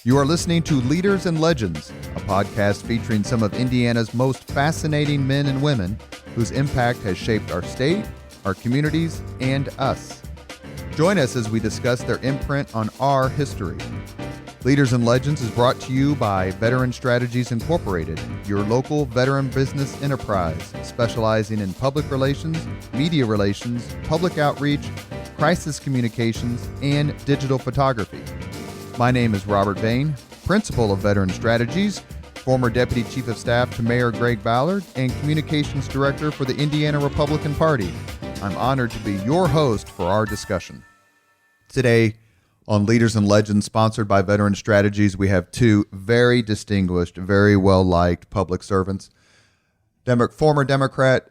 You are listening to Leaders and Legends, a podcast featuring some of Indiana's most fascinating men and women whose impact has shaped our state, our communities, and us. Join us as we discuss their imprint on our history. Leaders and Legends is brought to you by Veteran Strategies Incorporated, your local veteran business enterprise specializing in public relations, media relations, public outreach, crisis communications, and digital photography. My name is Robert Bain, Principal of Veteran Strategies, former Deputy Chief of Staff to Mayor Greg Ballard, and Communications Director for the Indiana Republican Party. I'm honored to be your host for our discussion. Today on Leaders and Legends, sponsored by Veteran Strategies, we have two very distinguished, very well-liked public servants. Former Democrat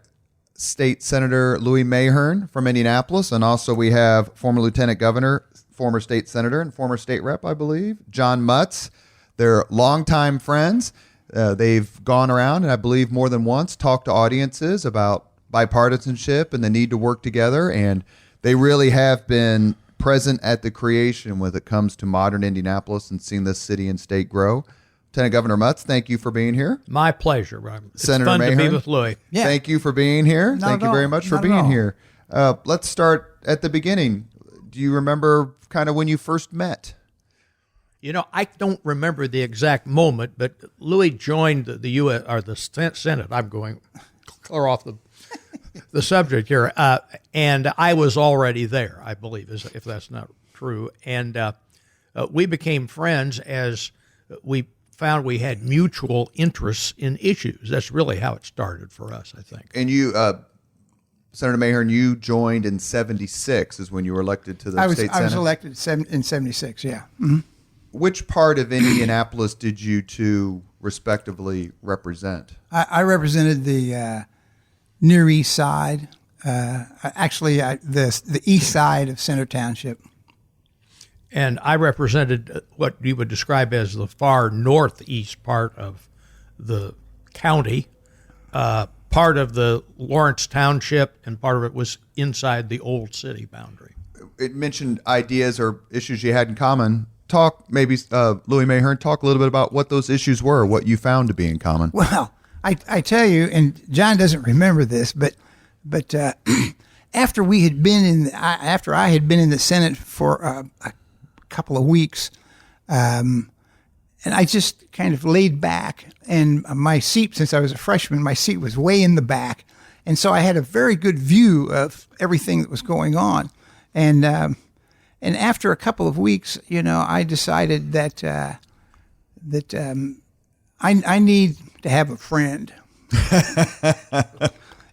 State Senator Louis Mahern from Indianapolis, and also we have former Lieutenant Governor, former state senator, and former state rep, I believe, John Mutz. They're longtime friends. They've gone around, and I believe more than once, talked to audiences about bipartisanship and the need to work together, and they really have been present at the creation when it comes to modern Indianapolis and seeing this city and state grow. Lieutenant Governor Mutz, thank you for being here. My pleasure, Robert. It's Senator fun Mahern, to be with Louis. Yeah. Thank you for being here. Thank you very much for being here. Let's start at the beginning. Do you remember kind of when you first met? You know, I don't remember the exact moment, but Louis joined the U.S. or the Senate. I'm going clear off the subject here, and I was already there, I believe, if that's not true. And we became friends as we found we had mutual interests in issues. That's really how it started for us, I think. And you, Senator Mahern, you joined in 76 is when you were elected to the state Senate? I was elected in 76, yeah. Mm-hmm. Which part of Indianapolis did you two respectively represent? I represented the Near East Side, the east side of Center Township. And I represented what you would describe as the far northeast part of the county. Part of the Lawrence Township, and part of it was inside the old city boundary. It mentioned ideas or issues you had in common. Louis Mahern, talk a little bit about what those issues were, what you found to be in common. Well, I tell you, and John doesn't remember this, but after I had been in the Senate for a couple of weeks, and I just kind of laid back, and my seat, since I was a freshman, my seat was way in the back, and so I had a very good view of everything that was going on, and after a couple of weeks, you know, I decided that I need to have a friend.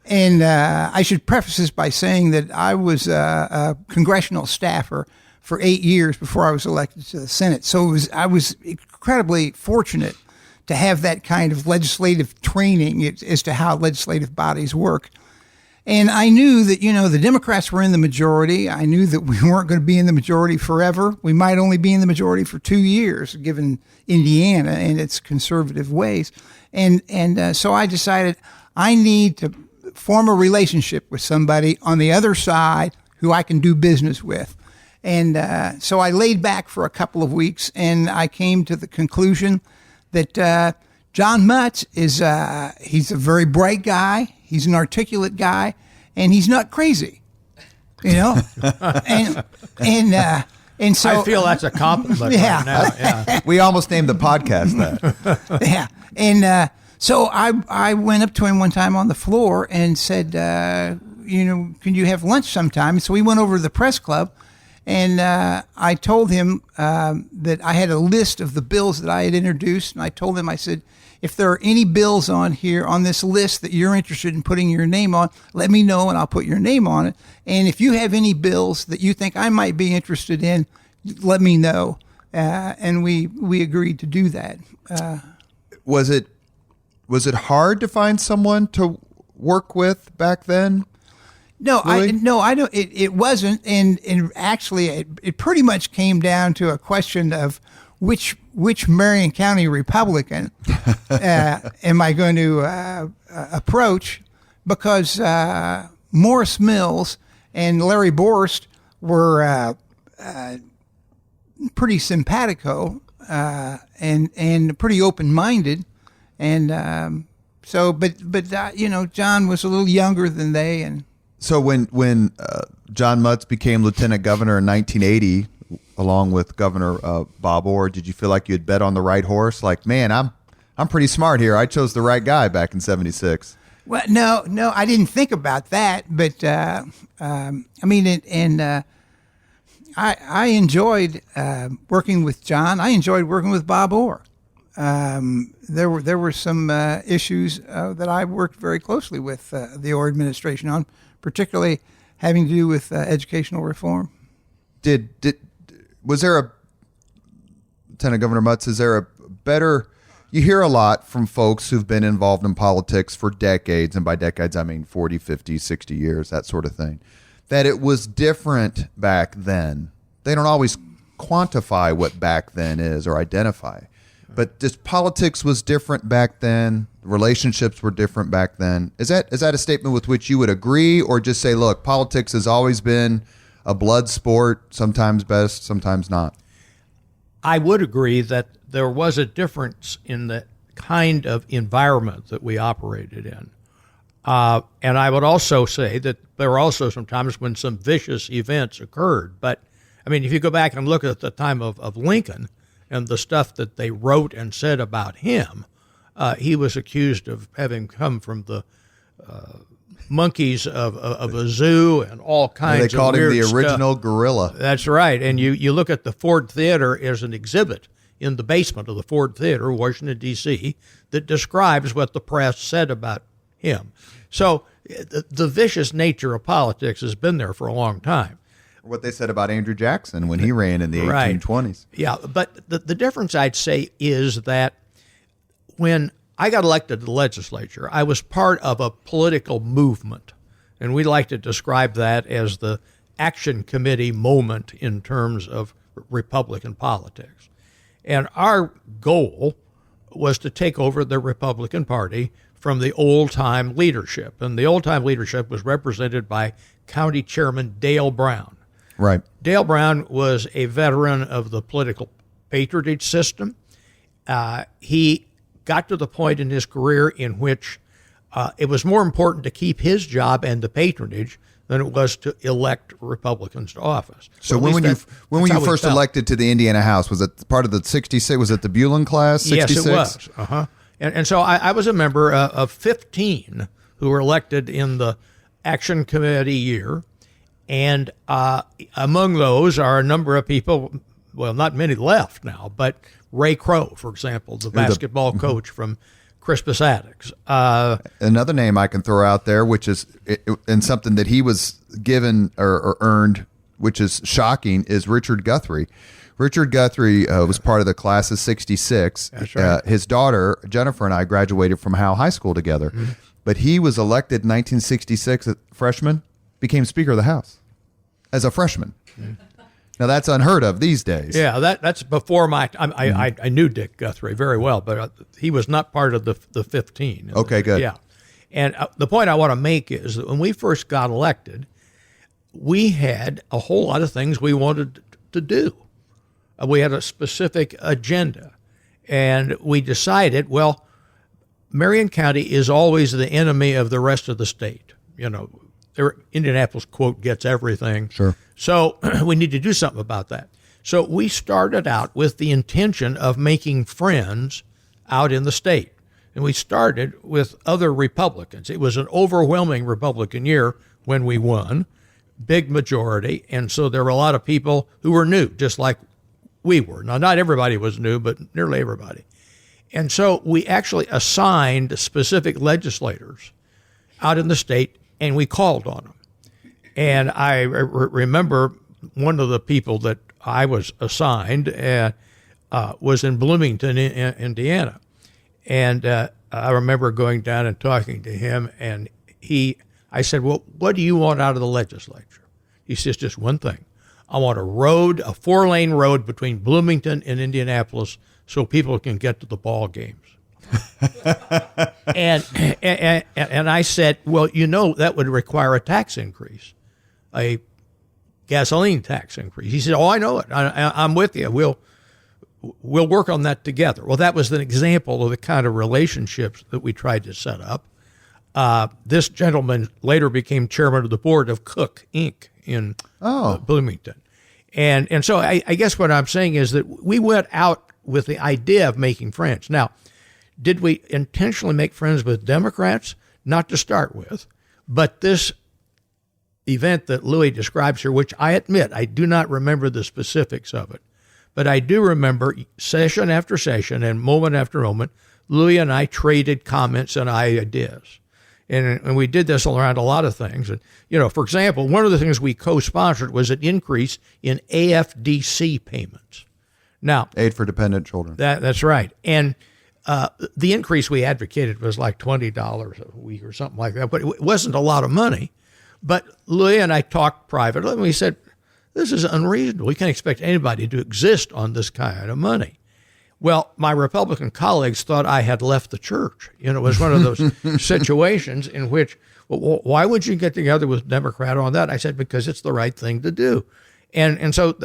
And I should preface this by saying that I was a congressional staffer for 8 years before I was elected to the Senate. So I was incredibly fortunate to have that kind of legislative training as to how legislative bodies work. And I knew that, you know, the Democrats were in the majority. I knew that we weren't going to be in the majority forever. We might only be in the majority for 2 years, given Indiana and its conservative ways. And so I decided I need to form a relationship with somebody on the other side who I can do business with. And so I laid back for a couple of weeks, and I came to the conclusion that John Mutz he's a very bright guy. He's an articulate guy, and he's not crazy, you know. and so I feel that's a compliment. Yeah. Right now. Yeah. We almost named the podcast that. Yeah, and so I went up to him one time on the floor and said, you know, can you have lunch sometime? So we went over to the press club, and I told him that I had a list of the bills that I had introduced, and I told him, I said, if there are any bills on here on this list that you're interested in putting your name on, let me know and I'll put your name on it. And if you have any bills that you think I might be interested in, let me know. And we agreed to do that. Was it hard to find someone to work with back then? No, I don't. It wasn't, and actually, it pretty much came down to a question of which Marion County Republican am I going to approach, because Morris Mills and Larry Borst were pretty simpatico, and pretty open-minded. And John was a little younger than they. And so when John Mutz became lieutenant governor in 1980, along with Governor Bob Orr, did you feel like you had bet on the right horse? Like, man, I'm pretty smart here. I chose the right guy back in '76. Well, no, I didn't think about that. But I enjoyed working with John. I enjoyed working with Bob Orr. There were some issues that I worked very closely with the Orr administration on, particularly having to do with educational reform. Was there Lieutenant Governor Mutz, is there a better, you hear a lot from folks who've been involved in politics for decades, and by decades I mean 40, 50, 60 years, that sort of thing, that it was different back then. They don't always quantify what back then is or identify. But just politics was different back then. Relationships were different back then. Is that a statement with which you would agree, or just say, look, politics has always been a blood sport, sometimes best, sometimes not? I would agree that there was a difference in the kind of environment that we operated in. And I would also say that there were also some times when some vicious events occurred. But, I mean, if you go back and look at the time of Lincoln and the stuff that they wrote and said about him, he was accused of having come from the monkeys of a zoo and all kinds of weird stuff. They called him the original gorilla. That's right. And you look at the Ford Theater as an exhibit in the basement of the Ford Theater, Washington, D.C., that describes what the press said about him. So the vicious nature of politics has been there for a long time. What they said about Andrew Jackson when he ran in the 1820s. Yeah, but the difference, I'd say, is that when I got elected to the legislature, I was part of a political movement, and we like to describe that as the action committee moment in terms of Republican politics. And our goal was to take over the Republican Party from the old-time leadership, and the old-time leadership was represented by County Chairman Dale Brown. Right. Dale Brown was a veteran of the political patronage system. He got to the point in his career in which it was more important to keep his job and the patronage than it was to elect Republicans to office. So when were you first elected to the Indiana House? Was it part of the 66? Was it the Bullen class, 66? Yes, it was. Uh-huh. And so I was a member of 15 who were elected in the Action Committee year. And among those are a number of people, well, not many left now, but Ray Crow, for example, the basketball coach from Crispus Attucks. Another name I can throw out there, which is and something that he was given or earned, which is shocking, is Richard Guthrie. Richard Guthrie was part of the class of 66. That's right. His daughter, Jennifer, and I graduated from Howe High School together. Mm-hmm. But he was elected in 1966, a freshman, became Speaker of the House as a freshman. Mm-hmm. Now, that's unheard of these days. Yeah, that's before my time. I knew Dick Guthrie very well, but he was not part of the 15. Okay, good. Yeah. And the point I want to make is that when we first got elected, we had a whole lot of things we wanted to do. We had a specific agenda. And we decided, well, Marion County is always the enemy of the rest of the state. You know, Indianapolis, quote, gets everything. Sure. So we need to do something about that. So we started out with the intention of making friends out in the state. And we started with other Republicans. It was an overwhelming Republican year when we won, big majority. And so there were a lot of people who were new, just like we were. Now, not everybody was new, but nearly everybody. And so we actually assigned specific legislators out in the state, and we called on them. And I remember one of the people that I was assigned was in Bloomington, Indiana. And I remember going down and talking to him, and I said, well, what do you want out of the legislature? He says, just one thing. I want a 4-lane road between Bloomington and Indianapolis so people can get to the ball games. and I said, well, you know, that would require a tax increase, a gasoline tax increase. He said, oh, I know it. I'm with you. we'll work on that together. Well, that was an example of the kind of relationships that we tried to set up. This gentleman later became chairman of the board of Cook Inc. in Bloomington. And so I guess what I'm saying is that we went out with the idea of making friends. Now, did we intentionally make friends with Democrats? Not to start with. But this event that Louis describes here, which I admit I do not remember the specifics of it, but I do remember session after session and moment after moment, Louis and I traded comments and ideas. And we did this around a lot of things. And, for example, one of the things we co-sponsored was an increase in AFDC payments. Now, Aid for Dependent Children. That's right. And the increase we advocated was like $20 a week or something like that, but it wasn't a lot of money. But Louis and I talked privately, and we said, this is unreasonable. We can't expect anybody to exist on this kind of money. Well, my Republican colleagues thought I had left the church. It was one of those situations in which, well, why would you get together with a Democrat on that? I said, because it's the right thing to do. And so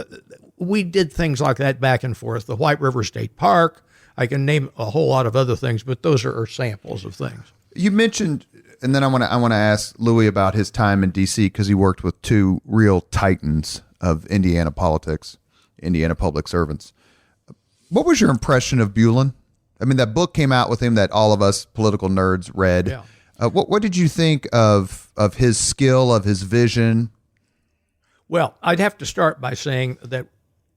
we did things like that back and forth. The White River State Park, I can name a whole lot of other things, but those are samples of things. You mentioned, and then I want to ask Louis about his time in D.C. because he worked with two real titans of Indiana politics, Indiana public servants. What was your impression of Buellen? I mean, that book came out with him that all of us political nerds read. Yeah. What did you think of his skill, of his vision? Well, I'd have to start by saying that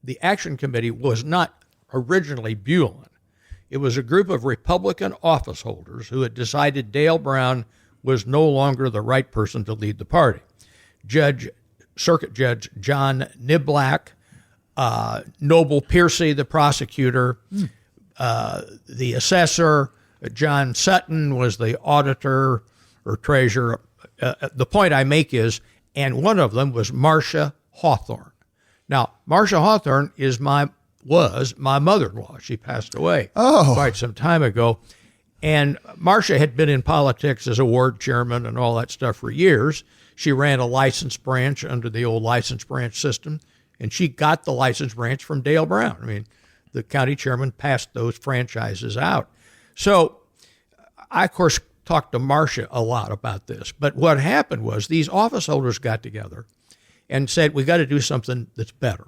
the Action Committee was not originally Buellen. It was a group of Republican office holders who had decided Dale Brown was no longer the right person to lead the party. Circuit Judge John Niblack, Noble Piercy, the prosecutor, the assessor, John Sutton was the auditor or treasurer. The point I make is, and one of them was Marcia Hawthorne. Now, Marcia Hawthorne was my mother-in-law. She passed away quite some time ago. And Marcia had been in politics as a ward chairman and all that stuff for years. She ran a license branch under the old license branch system, and she got the license branch from Dale Brown. I mean, the county chairman passed those franchises out. So I, of course, talked to Marcia a lot about this. But what happened was these office holders got together and said, we got to do something that's better.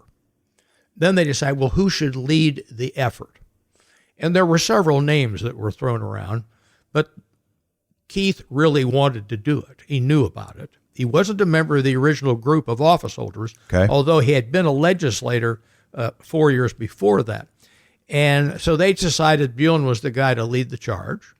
Then they decided, well, who should lead the effort? And there were several names that were thrown around, but Keith really wanted to do it. He knew about it. He wasn't a member of the original group of office holders, although he had been a legislator 4 years before that. And so they decided Buellen was the guy to lead the charge.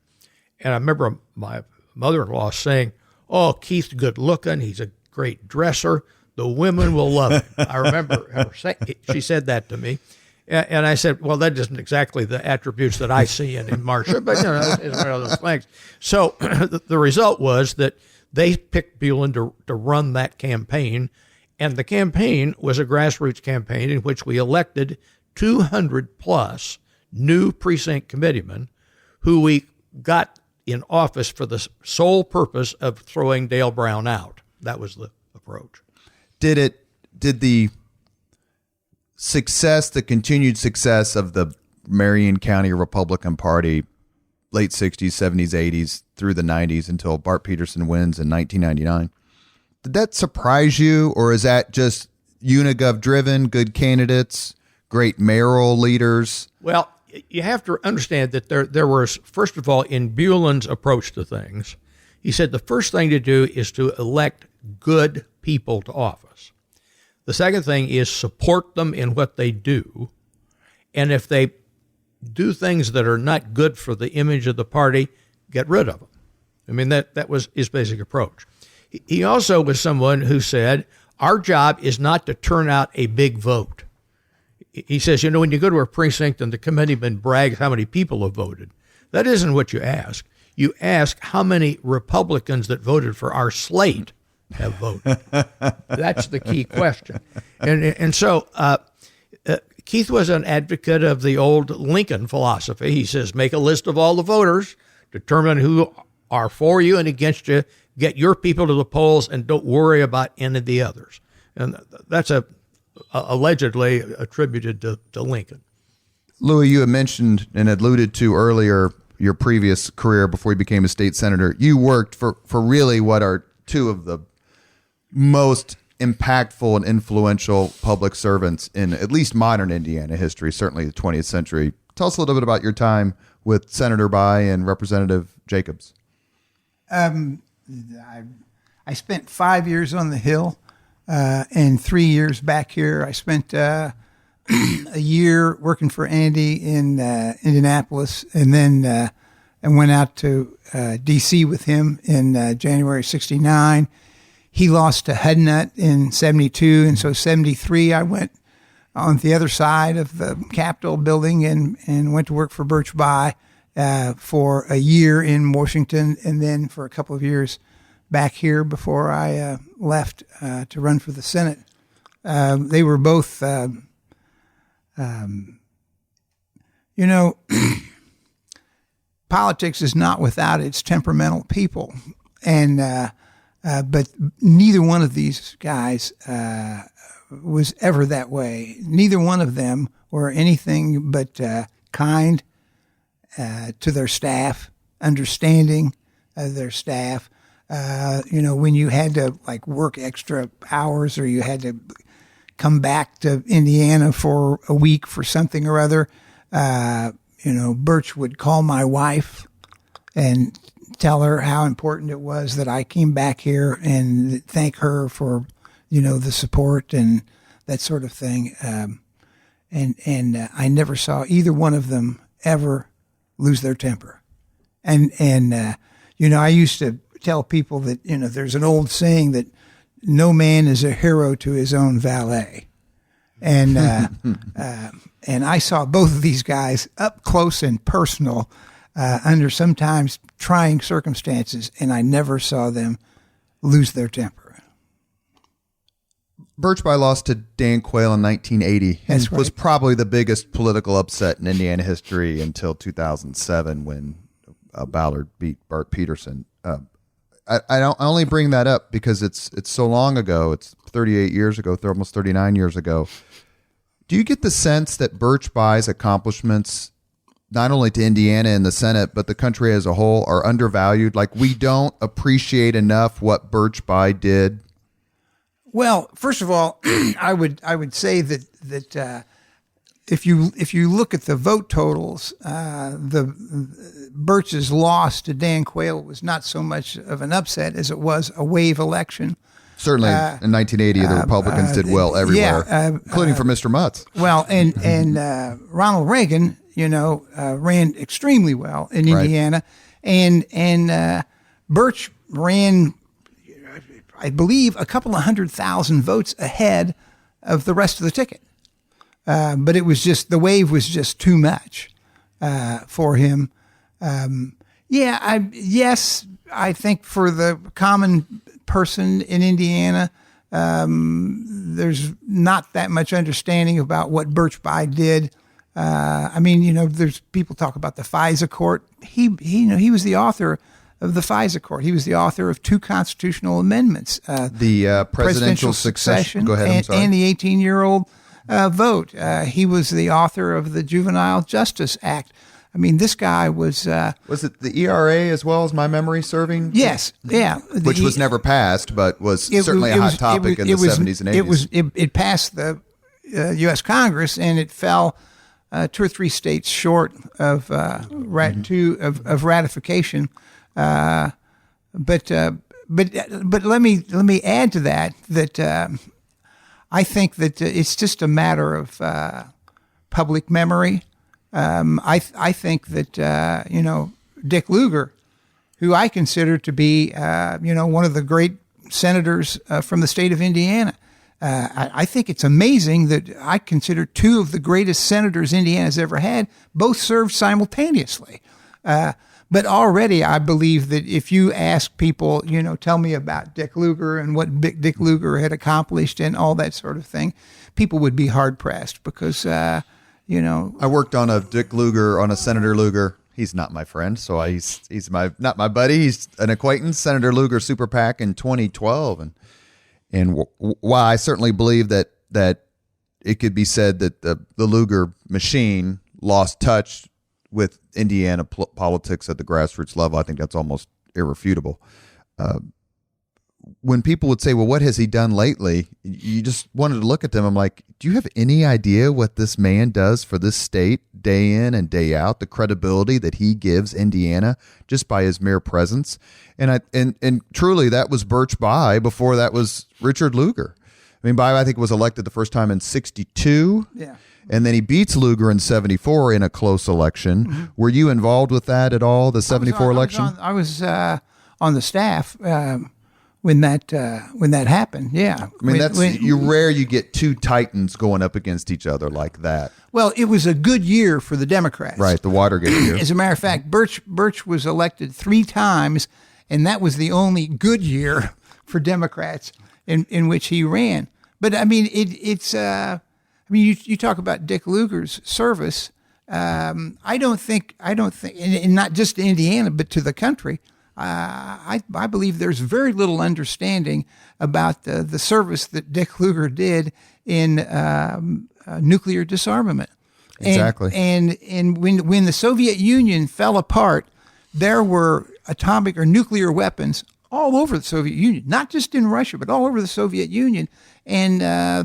And I remember my mother-in-law saying, oh, Keith's good looking. He's a great dresser. The women will love him. I remember her saying, she said that to me. And I said, well, that isn't exactly the attributes that I see in Marcia, but it's one of those things. So the result was that they picked Buellen to run that campaign, and the campaign was a grassroots campaign in which we elected 200-plus new precinct committeemen who we got in office for the sole purpose of throwing Dale Brown out. That was the approach. Did the success, the continued success of the Marion County Republican Party, late 60s, 70s, 80s, through the 90s until Bart Peterson wins in 1999, did that surprise you, or is that just Unigov driven, good candidates, great mayoral leaders? Well, you have to understand that there was, first of all, in Buellen's approach to things, he said the first thing to do is to elect good people to office. The second thing is support them in what they do. And if they do things that are not good for the image of the party, get rid of them. I mean, that was his basic approach. He also was someone who said, our job is not to turn out a big vote. He says, when you go to a precinct and the committeeman brags how many people have voted, that isn't what you ask. You ask how many Republicans that voted for our slate have voted. That's the key question. And so Keith was an advocate of the old Lincoln philosophy. He says, make a list of all the voters, determine who are for you and against you, get your people to the polls, and don't worry about any of the others. And that's allegedly attributed to Lincoln. Louis, you had mentioned and alluded to earlier your previous career before you became a state senator. You worked for really what are two of the most impactful and influential public servants in at least modern Indiana history, certainly the 20th century. Tell us a little bit about your time with Senator Bayh and Representative Jacobs. I spent 5 years on the Hill and 3 years back here. I spent a year working for Andy in Indianapolis, and then I went out to D.C. with him in January '69. He lost to Hudnut in '72, and so '73 I went on the other side of the Capitol building and went to work for Birch Bayh for a year in Washington, and then for a couple of years back here before I left to run for the Senate. They were both, politics is not without its temperamental people, and but neither one of these guys was ever that way. Neither one of them were anything but kind to their staff, understanding their staff. When you had to work extra hours or you had to come back to Indiana for a week for something or other, Birch would call my wife and tell her how important it was that I came back here and thank her for, the support and that sort of thing. And I never saw either one of them ever lose their temper. And I used to tell people that, there's an old saying that no man is a hero to his own valet. And I saw both of these guys up close and personal under sometimes trying circumstances, and I never saw them lose their temper. Birch Bayh lost to Dan Quayle in 1980. That's right. Was probably the biggest political upset in Indiana history until 2007 when Ballard beat Bart Peterson. I only bring that up because it's so long ago. It's 38 years ago, almost 39 years ago. Do you get the sense that Birch Bayh's accomplishments, not only to Indiana and the Senate, but the country as a whole, are undervalued? Like, we don't appreciate enough what Birch Bayh did? Well, first of all, I would say that if you look at the vote totals, the Birch's loss to Dan Quayle was not so much of an upset as it was a wave election. Certainly, in 1980, the Republicans did well everywhere, including for Mr. Mutz. Well, and Ronald Reagan, ran extremely well in Indiana, right. and Birch ran, I believe, a couple of 100,000 votes ahead of the rest of the ticket. But it was just, the wave was just too much for him. I think for the common person in Indiana, there's not that much understanding about what Birch Bayh did. There's people talk about the FISA court. He was the author of the FISA court. He was the author of 2 constitutional amendments. The presidential succession. Go ahead, I'm sorry. And the 18-year-old vote. He was the author of the Juvenile Justice Act. I mean, this guy was... was it the ERA as well, as my memory serving? Yes, yeah. Which was never passed, but was certainly a hot topic in the 70s and 80s. It passed the U.S. Congress, and it fell 2 or 3 states short of ratification. But let me add to that I think that it's just a matter of public memory. I think that Dick Lugar, who I consider to be one of the great senators from the state of Indiana, I think it's amazing that I consider 2 of the greatest senators Indiana's ever had both served simultaneously. But already I believe that if you ask people, tell me about Dick Lugar and what Dick Lugar had accomplished and all that sort of thing, people would be hard pressed because, I worked on a Senator Lugar. He's not my friend, so he's not my buddy. He's an acquaintance, Senator Lugar Super PAC in 2012. And while I certainly believe that it could be said that the Lugar machine lost touch with Indiana politics at the grassroots level. I think that's almost irrefutable. When people would say, well, what has he done lately? You just wanted to look at them. I'm like, do you have any idea what this man does for this state day in and day out, the credibility that he gives Indiana just by his mere presence? And truly, that was Birch Bayh before that was Richard Lugar. I mean, Bayh, I think, was elected the first time in 1962. Yeah. And then he beats Lugar in 1974 in a close election. Mm-hmm. Were you involved with that at all, the 1974 election? I was on the staff when that happened. Yeah. I mean, you get two titans going up against each other like that. Well, it was a good year for the Democrats. Right, the Watergate year. As a matter of fact, Birch was elected 3 times, and that was the only good year for Democrats in which he ran. But I mean, you talk about Dick Lugar's service. I don't think, and not just to Indiana, but to the country. I believe there's very little understanding about the service that Dick Lugar did in nuclear disarmament. Exactly. And when the Soviet Union fell apart, there were atomic or nuclear weapons all over the Soviet Union, not just in Russia, but all over the Soviet Union. And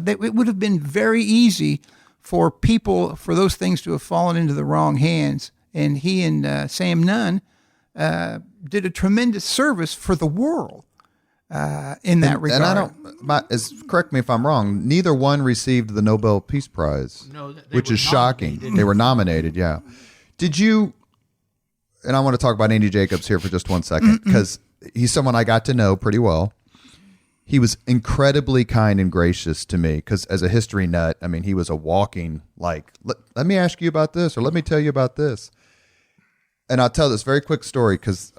it would have been very easy for those things to have fallen into the wrong hands. And he and Sam Nunn did a tremendous service for the world in that regard. And correct me if I'm wrong, neither one received the Nobel Peace Prize, which is shocking. They were nominated, yeah. Did you, and I want to talk about Andy Jacobs here for just 1 second, because he's someone I got to know pretty well. He was incredibly kind and gracious to me because as a history nut, I mean, he was a walking, like, let me ask you about this or let me tell you about this. And I'll tell this very quick story because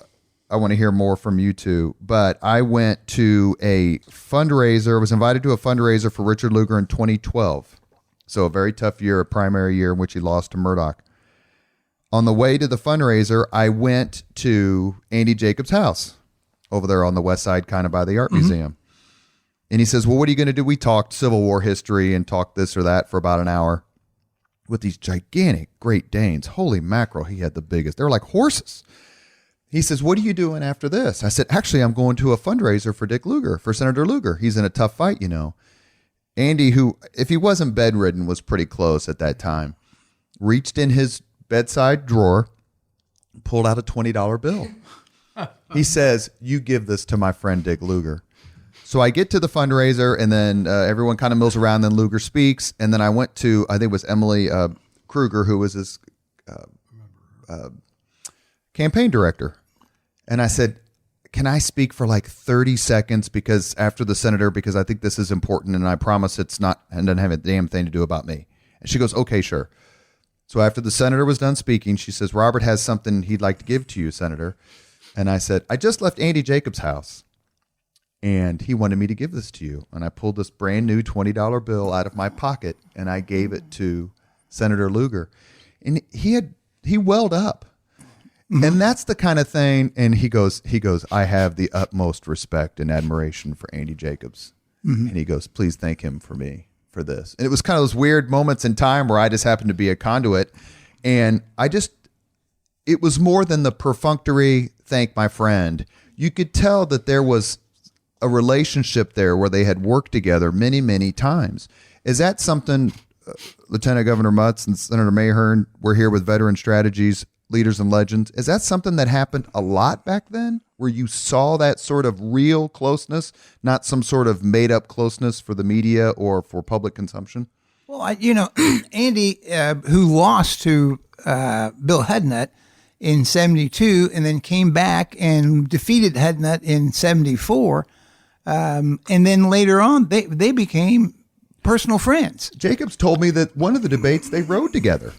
I want to hear more from you two. But I went to a fundraiser, was invited to a fundraiser for Richard Lugar in 2012. So a very tough year, a primary year in which he lost to Murdoch. On the way to the fundraiser, I went to Andy Jacobs' house over there on the west side, kind of by the art museum. And he says, well, what are you going to do? We talked Civil War history and talked this or that for about an hour with these gigantic Great Danes. Holy mackerel, he had the biggest. They were like horses. He says, what are you doing after this? I said, actually, I'm going to a fundraiser for Dick Lugar, for Senator Lugar. He's in a tough fight, you know. Andy, who, if he wasn't bedridden, was pretty close at that time, reached in his bedside drawer, pulled out a $20 bill. He says, you give this to my friend Dick Lugar. So I get to the fundraiser, and then everyone kind of mills around. Then Lugar speaks, and then I went to, I think it was Emily Kruger, who was his campaign director. And I said, can I speak for like 30 seconds because after the senator, because I think this is important, and I promise it's not, and doesn't have a damn thing to do about me. And she goes, okay, sure. So after the senator was done speaking, she says, Robert has something he'd like to give to you, Senator. And I said, I just left Andy Jacobs' house, and he wanted me to give this to you. And I pulled this brand new $20 bill out of my pocket, and I gave it to Senator Lugar. And he welled up. And that's the kind of thing. And he goes, I have the utmost respect and admiration for Andy Jacobs. And he goes, please thank him for me for this. And it was kind of those weird moments in time where I just happened to be a conduit. And it was more than the perfunctory thank my friend. You could tell that there was a relationship there where they had worked together many, many times. Is that something, Lieutenant Governor Mutz and Senator Mahern, we're here with Veteran Strategies, Leaders and Legends. Is that something that happened a lot back then, where you saw that sort of real closeness, not some sort of made up closeness for the media or for public consumption? Well, Andy, who lost to Bill Hudnut in 1972 and then came back and defeated Hudnut in 1974, and then later on, they became personal friends. Jacobs told me that one of the debates they rode together.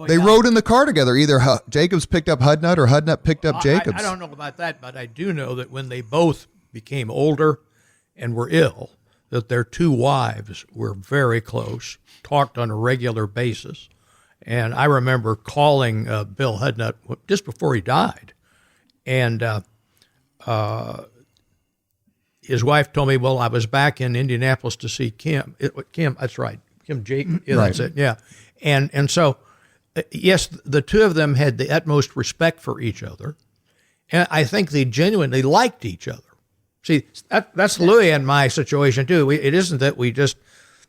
They rode in the car together. Either Jacobs picked up Hudnut or Hudnut picked up Jacobs. I don't know about that, but I do know that when they both became older and were ill, that their two wives were very close, talked on a regular basis. And I remember calling Bill Hudnut just before he died. And his wife told me, well, I was back in Indianapolis to see Kim. Kim, that's right. Kim Jake. Yeah, that's it. Yeah. And so yes, the two of them had the utmost respect for each other, and I think they genuinely liked each other. See, that's Louis and my situation too. It isn't that we just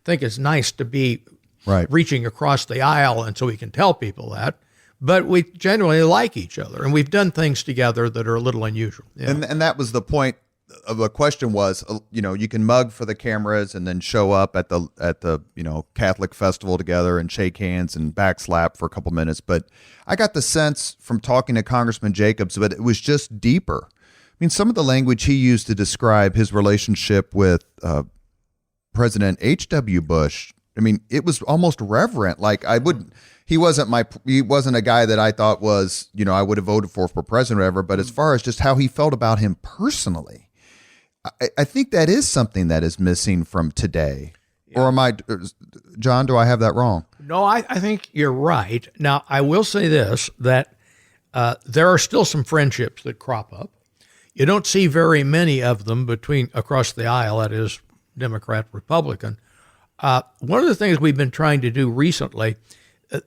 think it's nice to be reaching across the aisle and so we can tell people that, but we genuinely like each other, and we've done things together that are a little unusual. Yeah. And that was the point of the question was, you can mug for the cameras and then show up at the Catholic festival together and shake hands and backslap for a couple minutes. But I got the sense from talking to Congressman Jacobs that it was just deeper. I mean, some of the language he used to describe his relationship with President H.W. Bush, I mean, it was almost reverent. Like he wasn't a guy that I thought was, I would have voted for president or whatever. But as far as just how he felt about him personally, I think that is something that is missing from today. Yeah. Or am I, John, do I have that wrong? No, I think you're right. Now, I will say this, that there are still some friendships that crop up. You don't see very many of them across the aisle, that is Democrat, Republican. One of the things we've been trying to do recently,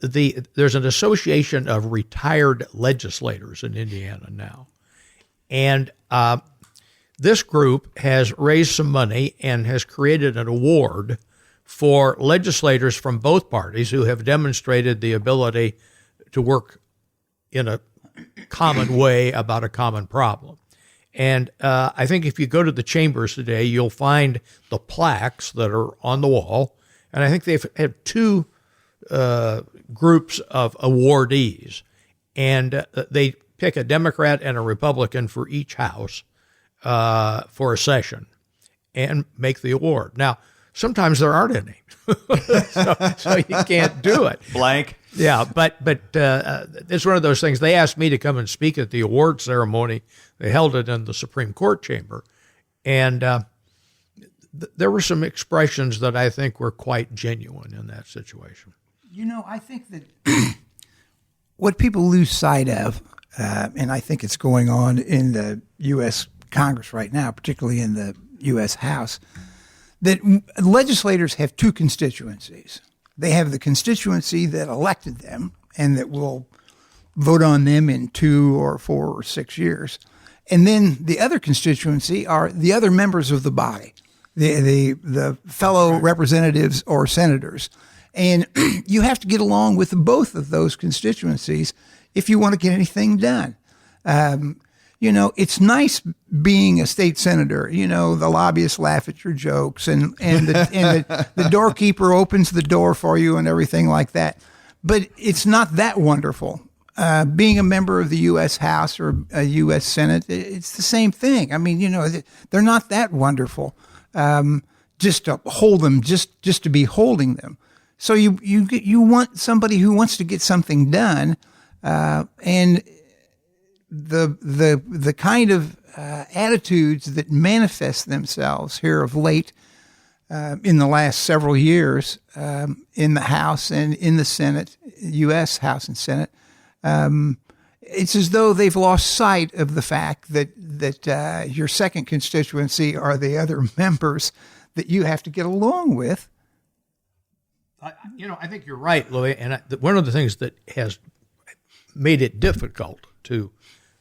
there's an association of retired legislators in Indiana now. And this group has raised some money and has created an award for legislators from both parties who have demonstrated the ability to work in a common way about a common problem. And I think if you go to the chambers today, you'll find the plaques that are on the wall. And I think they've had two groups of awardees. And they pick a Democrat and a Republican for each house for a session and make the award. Now, sometimes there aren't any, so you can't do it. Blank. Yeah, but it's one of those things. They asked me to come and speak at the award ceremony. They held it in the Supreme Court chamber, and there were some expressions that I think were quite genuine in that situation. I think that what people lose sight of, and I think it's going on in the U.S. Congress right now, particularly in the U.S. House, that legislators have two constituencies. They have the constituency that elected them and that will vote on them in 2 or 4 or 6 years. And then the other constituency are the other members of the body, the fellow representatives or senators. And you have to get along with both of those constituencies if you want to get anything done. It's nice being a state senator. The lobbyists laugh at your jokes and the doorkeeper opens the door for you and everything like that. But it's not that wonderful. Being a member of the U.S. House or a U.S. Senate, it's the same thing. I mean, they're not that wonderful. Just to hold them, just to be holding them. So you want somebody who wants to get something done, and the kind of attitudes that manifest themselves here of late in the last several years in the House and in the Senate, U.S. House and Senate, it's as though they've lost sight of the fact that your second constituency are the other members that you have to get along with. I think you're right, Louis, and one of the things that has made it difficult to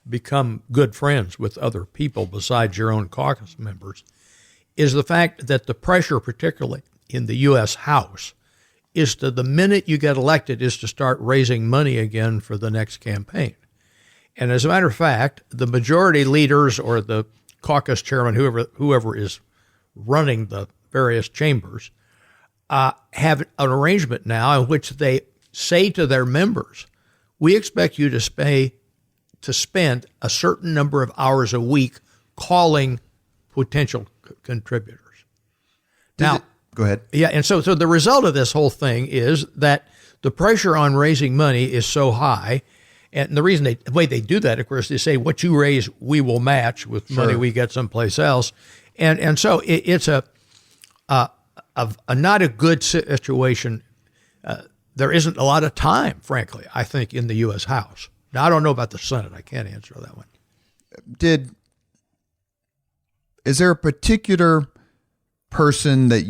become good friends with other people besides your own caucus members is the fact that the pressure, particularly in the U.S. House, is to the minute you get elected is to start raising money again for the next campaign. And as a matter of fact, the majority leaders or the caucus chairman, whoever is running the various chambers, have an arrangement now in which they say to their members, we expect you to spend a certain number of hours a week calling potential contributors. Go ahead. Yeah, and so the result of this whole thing is that the pressure on raising money is so high, and the way they do that, of course, they say what you raise, we will match with money we get someplace else, and so it's a not a good situation. There isn't a lot of time, frankly, I think, in the U.S. House. Now, I don't know about the Senate. I can't answer that one. Is there a particular person that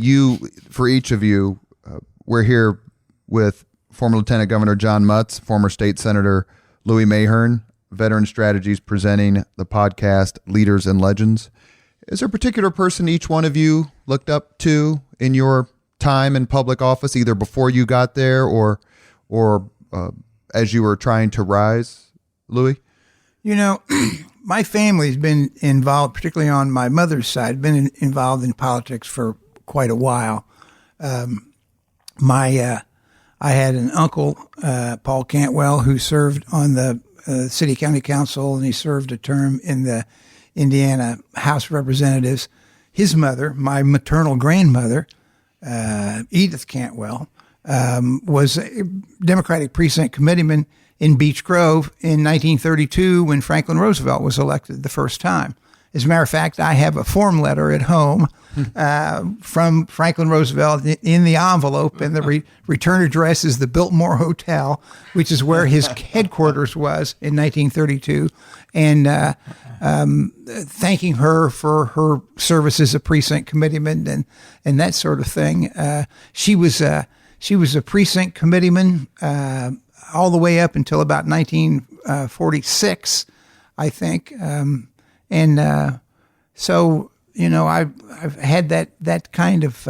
for each of you, we're here with former Lieutenant Governor John Mutz, former State Senator Louis Mahern, Veteran Strategies, presenting the podcast Leaders and Legends. Is there a particular person each one of you looked up to in your time in public office, either before you got there or as you were trying to rise, Louis? You know, my family's been involved, particularly on my mother's side, involved in politics for quite a while. I had an uncle, Paul Cantwell, who served on the City County Council, and he served a term in the Indiana House of Representatives. His mother, my maternal grandmother, Edith Cantwell, was a Democratic precinct committeeman in Beech Grove in 1932 when Franklin Roosevelt was elected the first time. As a matter of fact, I have a form letter at home from Franklin Roosevelt in the envelope, and the return address is the Biltmore Hotel, which is where his headquarters was in 1932, and thanking her for her service as a precinct committeeman and that sort of thing. She was a precinct committeeman all the way up until about 1946, I think. So, you know, I've had that kind of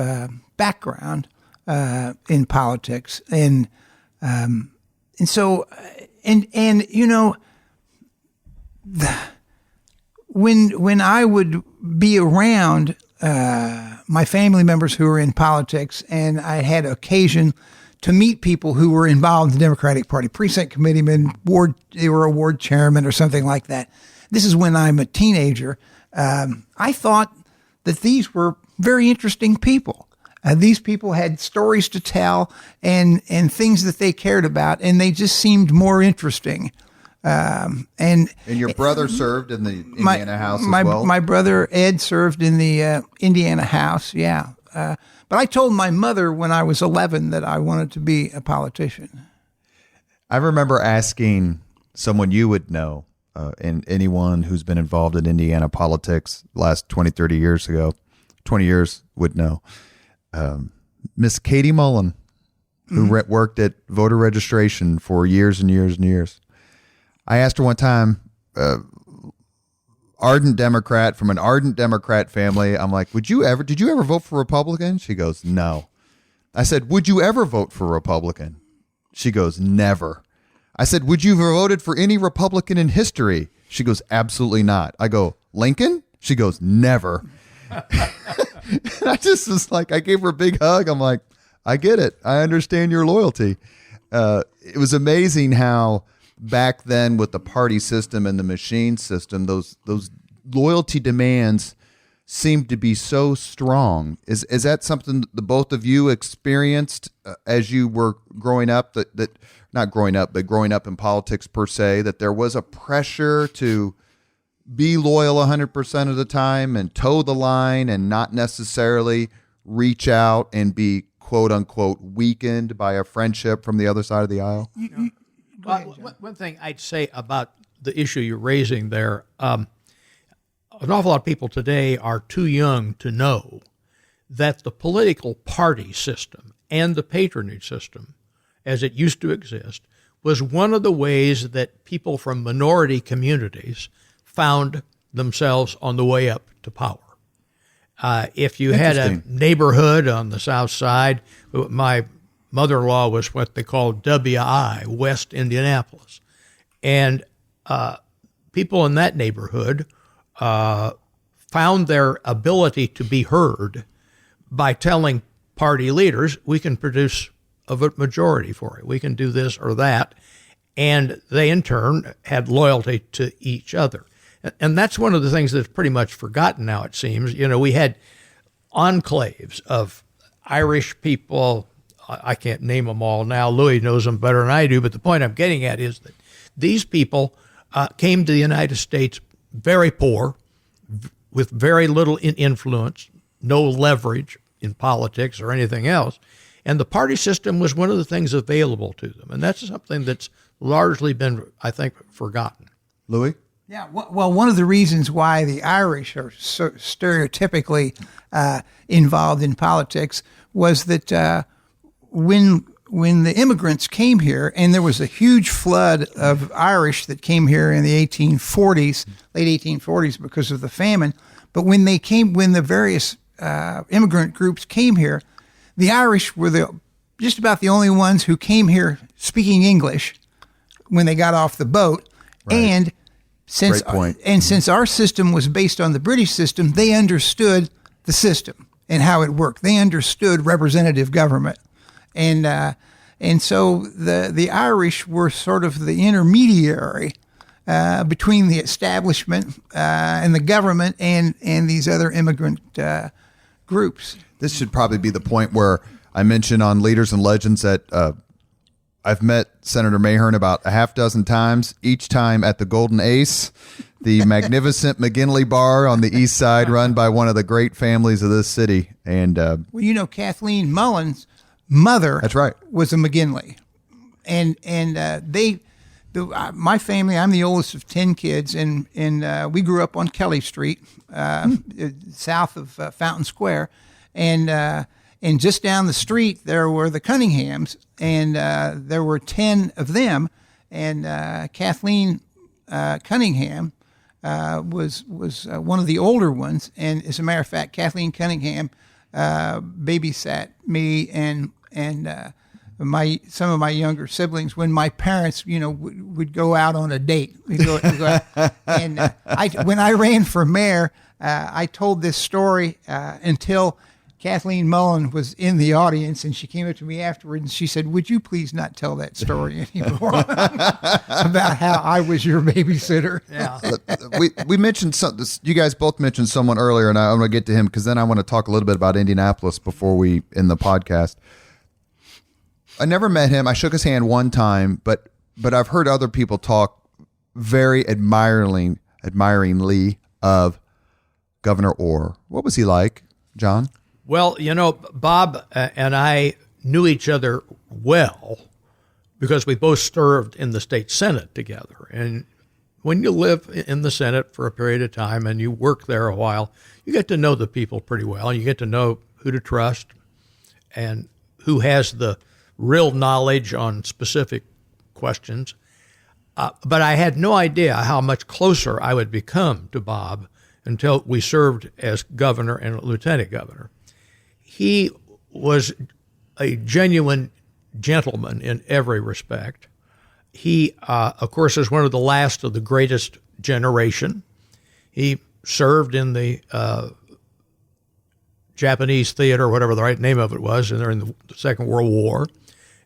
background in politics, and so you know, when I would be around my family members who were in politics, and I had occasion to meet people who were involved in the Democratic Party, precinct committeemen, they were a ward chairman or something like that. This is when I'm a teenager. I thought that these were very interesting people. These people had stories to tell and things that they cared about, and they just seemed more interesting. And your brother served in the Indiana House as well? My brother Ed served in the Indiana House, yeah. But I told my mother when I was 11 that I wanted to be a politician. I remember asking someone you would know, and anyone who's been involved in Indiana politics last 20 years would know, Miss Katie Mullen, who worked at voter registration for years and years and years. I asked her one time, ardent Democrat from an ardent Democrat family. I'm like, did you ever vote for Republican? She goes, no. I said, would you ever vote for Republican? She goes, never. I said, would you have voted for any Republican in history? She goes, absolutely not. I go, Lincoln? She goes, never. And I just was like, I gave her a big hug. I'm like, I get it. I understand your loyalty. It was amazing how back then with the party system and the machine system, those loyalty demands seemed to be so strong. Is that something that the both of you experienced as you were growing up, that not growing up, but growing up in politics per se, that there was a pressure to be loyal 100% of the time and toe the line and not necessarily reach out and be quote unquote weakened by a friendship from the other side of the aisle? One thing I'd say about the issue you're raising there, an awful lot of people today are too young to know that the political party system and the patronage system, as it used to exist, was one of the ways that people from minority communities found themselves on the way up to power. If you had a neighborhood on the south side, my mother-in-law was what they called WI, West Indianapolis. And people in that neighborhood found their ability to be heard by telling party leaders, we can produce a majority for it. We can do this or that. And they, in turn, had loyalty to each other. And that's one of the things that's pretty much forgotten now, it seems. You know, we had enclaves of Irish people. I can't name them all now. Louis knows them better than I do. But the point I'm getting at is that these people came to the United States very poor, with very little influence, no leverage in politics or anything else. And the party system was one of the things available to them. And that's something that's largely been, I think, forgotten. Louis? Yeah, well, one of the reasons why the Irish are so stereotypically involved in politics was that when the immigrants came here, and there was a huge flood of Irish that came here in the 1840s, late 1840s, because of the famine. But when the various immigrant groups came here, the Irish were just about the only ones who came here speaking English when they got off the boat. Right. And since our system was based on the British system, they understood the system and how it worked. They understood representative government. And so the Irish were sort of the intermediary between the establishment and the government and these other immigrant groups. This should probably be the point where I mention on Leaders and Legends that I've met Senator Mahern about a half dozen times, each time at the Golden Ace, the magnificent McGinley Bar on the east side, run by one of the great families of this city. And well, Kathleen Mullen's mother, that's right, was a McGinley, and my family. I'm the oldest of 10 kids, and we grew up on Kelly Street, south of Fountain Square, and just down the street there were the Cunninghams, and there were 10 of them, and Kathleen Cunningham was one of the older ones, and as a matter of fact, Kathleen Cunningham babysat me and some of my younger siblings when my parents, would go out on a date. We'd go out. And when I ran for mayor, I told this story until Kathleen Mullen was in the audience, and she came up to me afterwards and she said, "Would you please not tell that story anymore about how I was your babysitter?" Yeah. we mentioned something. You guys both mentioned someone earlier, and I'm going to get to him because then I want to talk a little bit about Indianapolis before we end the podcast. I never met him. I shook his hand one time, but I've heard other people talk very admiringly of Governor Orr. What was he like, John? Well, Bob and I knew each other well because we both served in the state Senate together. And when you live in the Senate for a period of time and you work there a while, you get to know the people pretty well. You get to know who to trust and who has the real knowledge on specific questions. But I had no idea how much closer I would become to Bob until we served as governor and lieutenant governor. He was a genuine gentleman in every respect. He, of course, is one of the last of the greatest generation. He served in the Japanese theater, whatever the right name of it was, during the Second World War.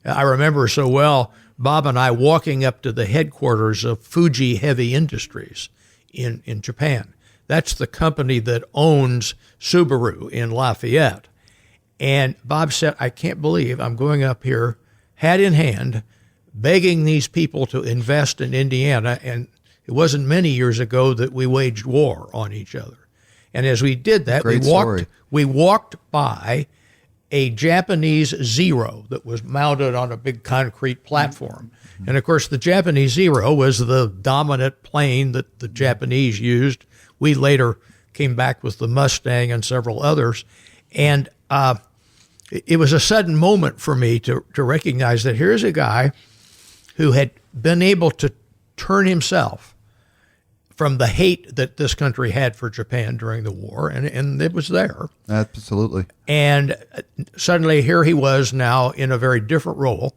I remember so well Bob and I walking up to the headquarters of Fuji Heavy Industries in Japan. That's the company that owns Subaru in Lafayette. And Bob said, "I can't believe I'm going up here, hat in hand, begging these people to invest in Indiana." And it wasn't many years ago that we waged war on each other. And as we did that, we walked by a Japanese Zero that was mounted on a big concrete platform. Mm-hmm. And of course, the Japanese Zero was the dominant plane that the Japanese used. We later came back with the Mustang and several others. And it was a sudden moment for me to recognize that here's a guy who had been able to turn himself from the hate that this country had for Japan during the war, and it was there. Absolutely. And suddenly here he was now in a very different role,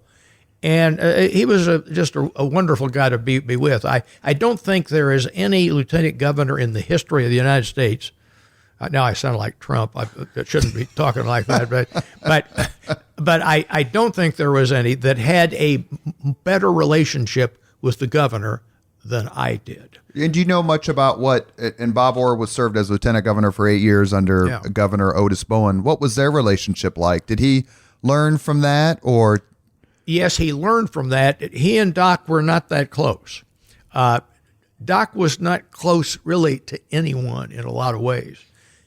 and he was just a wonderful guy to be with. I don't think there is any lieutenant governor in the history of the United States. Now I sound like Trump. I shouldn't be talking like that, but I don't think there was any that had a better relationship with the governor than I did. And do you know much about and Bob Orr was served as lieutenant governor for 8 years under Governor Otis Bowen. What was their relationship like? Did he learn from that, or? Yes, he learned from that. He and Doc were not that close. Doc was not close really to anyone in a lot of ways.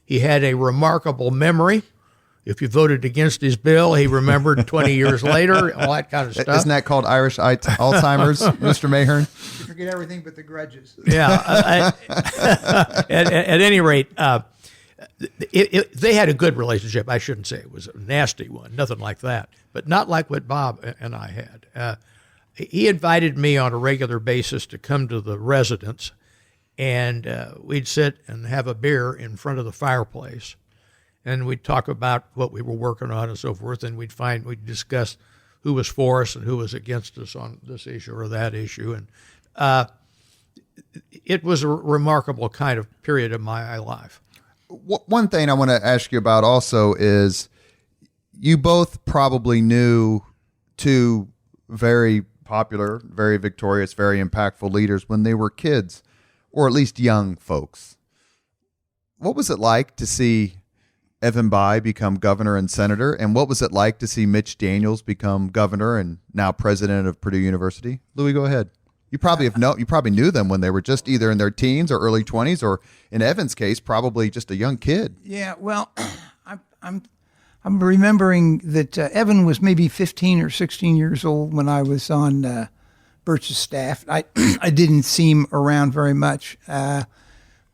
He had a remarkable memory. If you voted against his bill, he remembered 20 years later, all that kind of stuff. Isn't that called Irish Alzheimer's, Mr. Mahern? You forget everything but the grudges. Yeah. At any rate, they had a good relationship. I shouldn't say it was a nasty one, nothing like that, but not like what Bob and I had. He invited me on a regular basis to come to the residence, and we'd sit and have a beer in front of the fireplace, and we'd talk about what we were working on and so forth, and we'd discuss who was for us and who was against us on this issue or that issue, and it was a remarkable kind of period of my life. One thing I want to ask you about also is you both probably knew two very popular, very victorious, very impactful leaders when they were kids, or at least young folks. What was it like to see Evan Bayh become governor and senator, and what was it like to see Mitch Daniels become governor and now president of Purdue University? Louis, go ahead. You probably knew them when they were just either in their teens or early 20s, or in Evan's case, probably just a young kid. Yeah, well, I'm remembering that Evan was maybe 15 or 16 years old when I was on Birch's staff. I didn't see him around very much.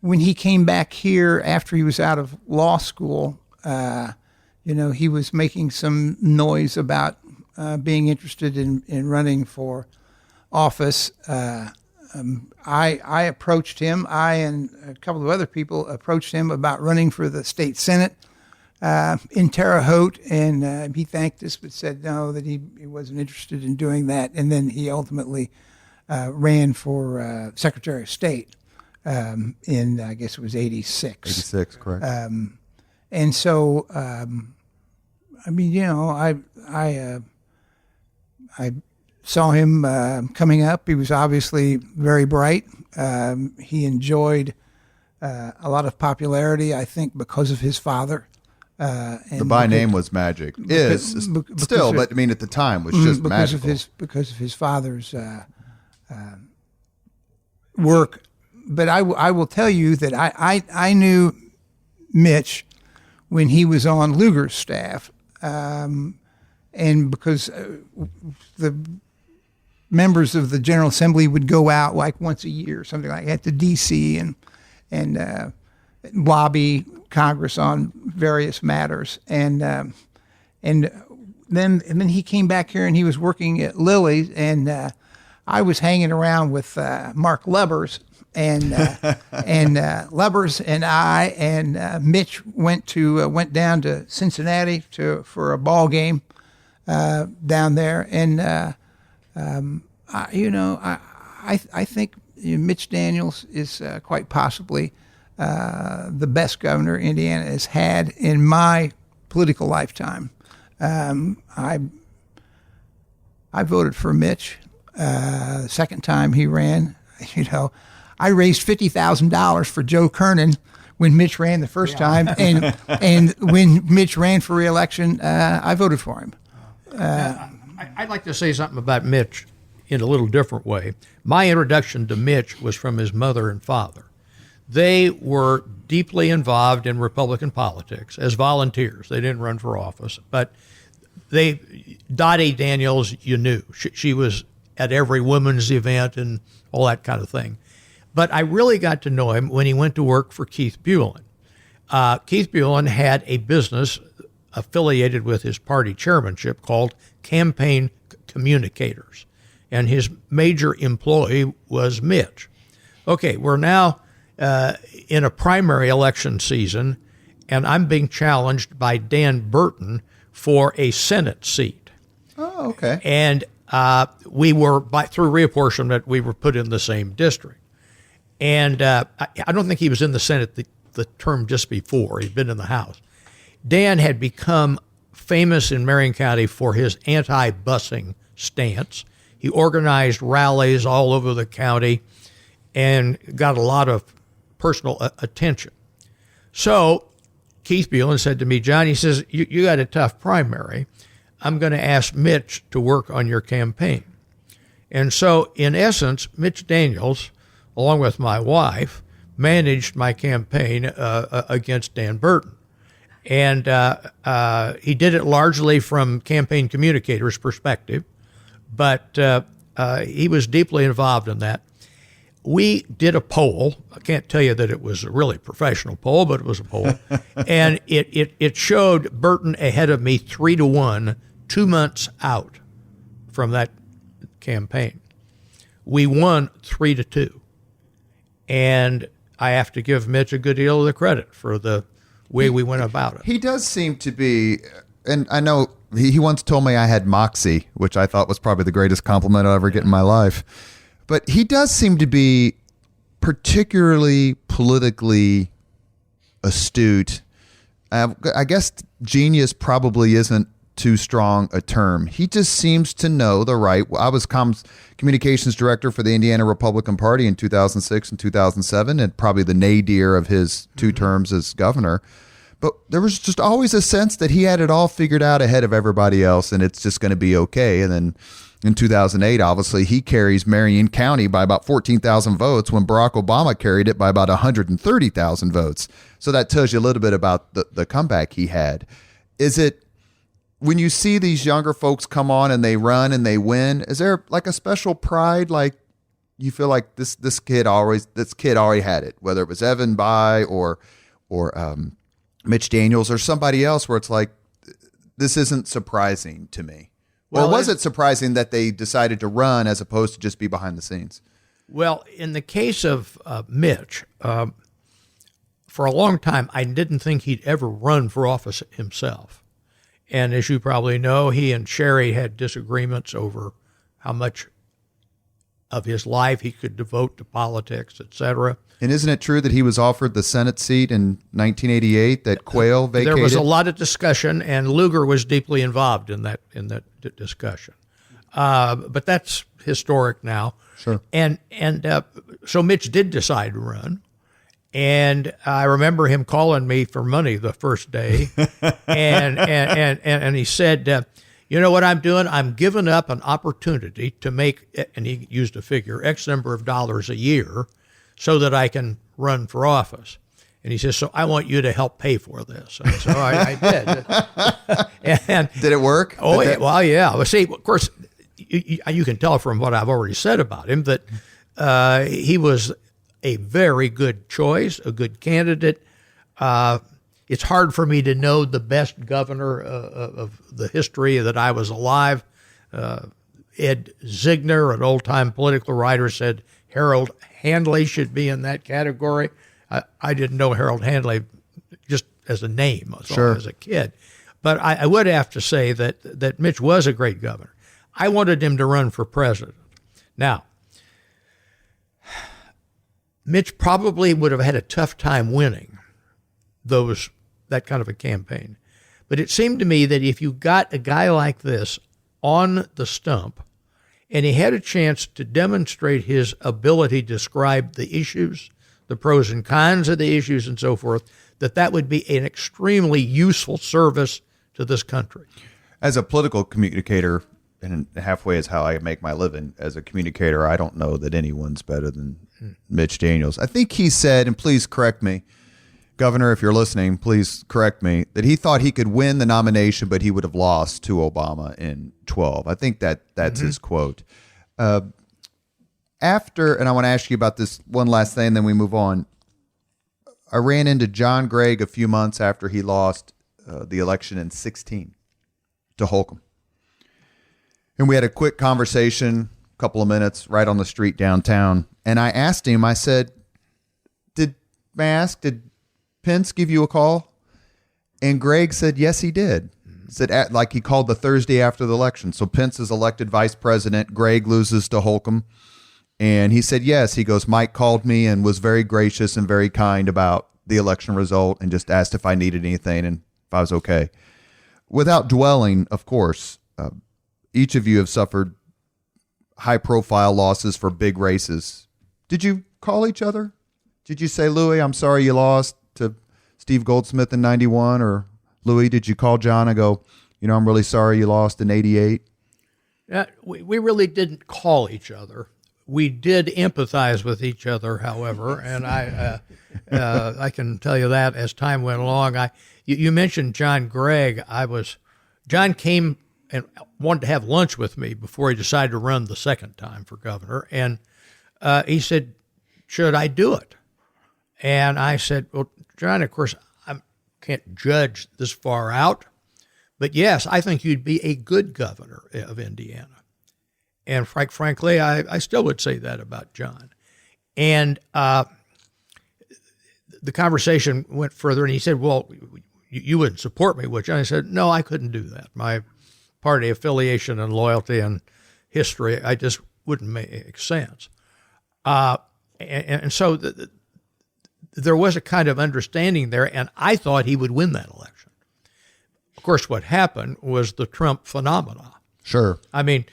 When he came back here after he was out of law school, he was making some noise about being interested in running for office. I approached him. I and a couple of other people approached him about running for the state senate in Terre Haute, and he thanked us but said no, that he wasn't interested in doing that. And then he ultimately ran for Secretary of State in, I guess it was 86. 86, correct. And so, I saw him coming up. He was obviously very bright. He enjoyed a lot of popularity, I think, because of his father. The Bayh name was magic. Still, but I mean, at the time, was just magical. Because of his father's work. But I will tell you that I knew Mitch when he was on Lugar's staff, and because the members of the General Assembly would go out like once a year or something like that to D.C. and lobby Congress on various matters, and then he came back here and he was working at Lilly, and I was hanging around with Mark Lebers, and Lebers and I and Mitch went down to Cincinnati for a ball game down there, and I think Mitch Daniels is quite possibly the best governor Indiana has had in my political lifetime. I voted for Mitch the second time he ran. I raised $50,000 for Joe Kernan when Mitch ran the first time, and when Mitch ran for re-election, I voted for him. I'd like to say something about Mitch in a little different way. My introduction to Mitch was from his mother and father. They were deeply involved in Republican politics as volunteers. They didn't run for office, but Dottie Daniels, you knew. She was at every women's event and all that kind of thing. But I really got to know him when he went to work for Keith Bulin. Keith Bulin had a business affiliated with his party chairmanship called Campaign Communicators, and his major employee was Mitch. Okay, we're now in a primary election season, and I'm being challenged by Dan Burton for a Senate seat. Oh, okay. And we were, through reapportionment, we were put in the same district. And I don't think he was in the Senate the term just before. He'd been in the House. Dan had become famous in Marion County for his anti-busing stance. He organized rallies all over the county and got a lot of personal attention. So Keith Bulin said to me, John, he says, you got a tough primary. I'm going to ask Mitch to work on your campaign. And so, in essence, Mitch Daniels, along with my wife, managed my campaign against Dan Burton. And he did it largely from Campaign Communicators' perspective, but he was deeply involved in that. we did a poll. I can't tell you that it was a really professional poll, but it was a poll. And it showed Burton ahead of me 3-1, 2 months out from that campaign. We won 3-2. And I have to give Mitch a good deal of the credit for the way we went about it. He does seem to be, and I know he once told me I had moxie, which I thought was probably the greatest compliment I'll ever get in my life. But he does seem to be particularly politically astute. I guess genius probably isn't too strong a term. He just seems to know the right. I was communications director for the Indiana Republican Party in 2006 and 2007, and probably the nadir of his 2 terms as governor. But there was just always a sense that he had it all figured out ahead of everybody else, and it's just going to be okay. And then in 2008, obviously, he carries Marion County by about 14,000 votes when Barack Obama carried it by about 130,000 votes. So that tells you a little bit about the comeback he had. Is it, when you see these younger folks come on and they run and they win, is there like a special pride? Like you feel like this kid already had it, whether it was Evan Bayh or Mitch Daniels or somebody else, where it's like, this isn't surprising to me. Well, or was it surprising that they decided to run as opposed to just be behind the scenes? Well, in the case of Mitch, for a long time, I didn't think he'd ever run for office himself. And as you probably know, he and Sherry had disagreements over how much of his life he could devote to politics, et cetera. And isn't it true that he was offered the Senate seat in 1988 that Quayle vacated? There was a lot of discussion, and Lugar was deeply involved in that discussion. But that's historic now. Sure. And so Mitch did decide to run. And I remember him calling me for money the first day, and he said, "You know what I'm doing? I'm giving up an opportunity to make," and he used a figure, X number of dollars a year, so that I can run for office. And he says, "So I want you to help pay for this." And so I did. And did it work? Oh, well, yeah. Well, see, of course, you can tell from what I've already said about him that he was a very good choice, a good candidate. It's hard for me to know the best governor of the history that I was alive. Ed Zigner, an old-time political writer, said Harold Handley should be in that category. I didn't know Harold Handley just as a name, sure, as a kid. But I would have to say that Mitch was a great governor. I wanted him to run for president. Now, Mitch probably would have had a tough time winning that kind of a campaign. But it seemed to me that if you got a guy like this on the stump and he had a chance to demonstrate his ability to describe the issues, the pros and cons of the issues and so forth, that would be an extremely useful service to this country. As a political communicator, and halfway is how I make my living as a communicator, I don't know that anyone's better than Mitch Daniels. I think he said, and please correct me, Governor, if you're listening, please correct me, that he thought he could win the nomination, but he would have lost to Obama in 12. I think that's his quote. After, and I want to ask you about this one last thing, then we move on. I ran into John Gregg a few months after he lost the election in 16 to Holcomb. And we had a quick conversation, a couple of minutes, right on the street downtown. And I asked him, I said, did Pence give you a call? And Gregg said, yes, he did. Said like he called the Thursday after the election. So Pence is elected vice president. Gregg loses to Holcomb. And he said, yes. He goes, Mike called me and was very gracious and very kind about the election result and just asked if I needed anything and if I was okay. Without dwelling, of course, each of you have suffered high-profile losses for big races. Did you call each other? Did you say, Louis, I'm sorry you lost to Steve Goldsmith in 91? Or, Louis, did you call John and go, I'm really sorry you lost in 88? We really didn't call each other. We did empathize with each other, however, and I can tell you that as time went along. You mentioned John Gregg. John came and wanted to have lunch with me before he decided to run the second time for governor. And he said, should I do it? And I said, well, John, of course, I can't judge this far out, but yes, I think you'd be a good governor of Indiana. And frankly, I still would say that about John. And the conversation went further, and he said, well, you wouldn't support me, would you? And I said, no, I couldn't do that. My party affiliation and loyalty and history, I just wouldn't make sense. And so there was a kind of understanding there, and I thought he would win that election. Of course, what happened was the Trump phenomena. Sure. I mean,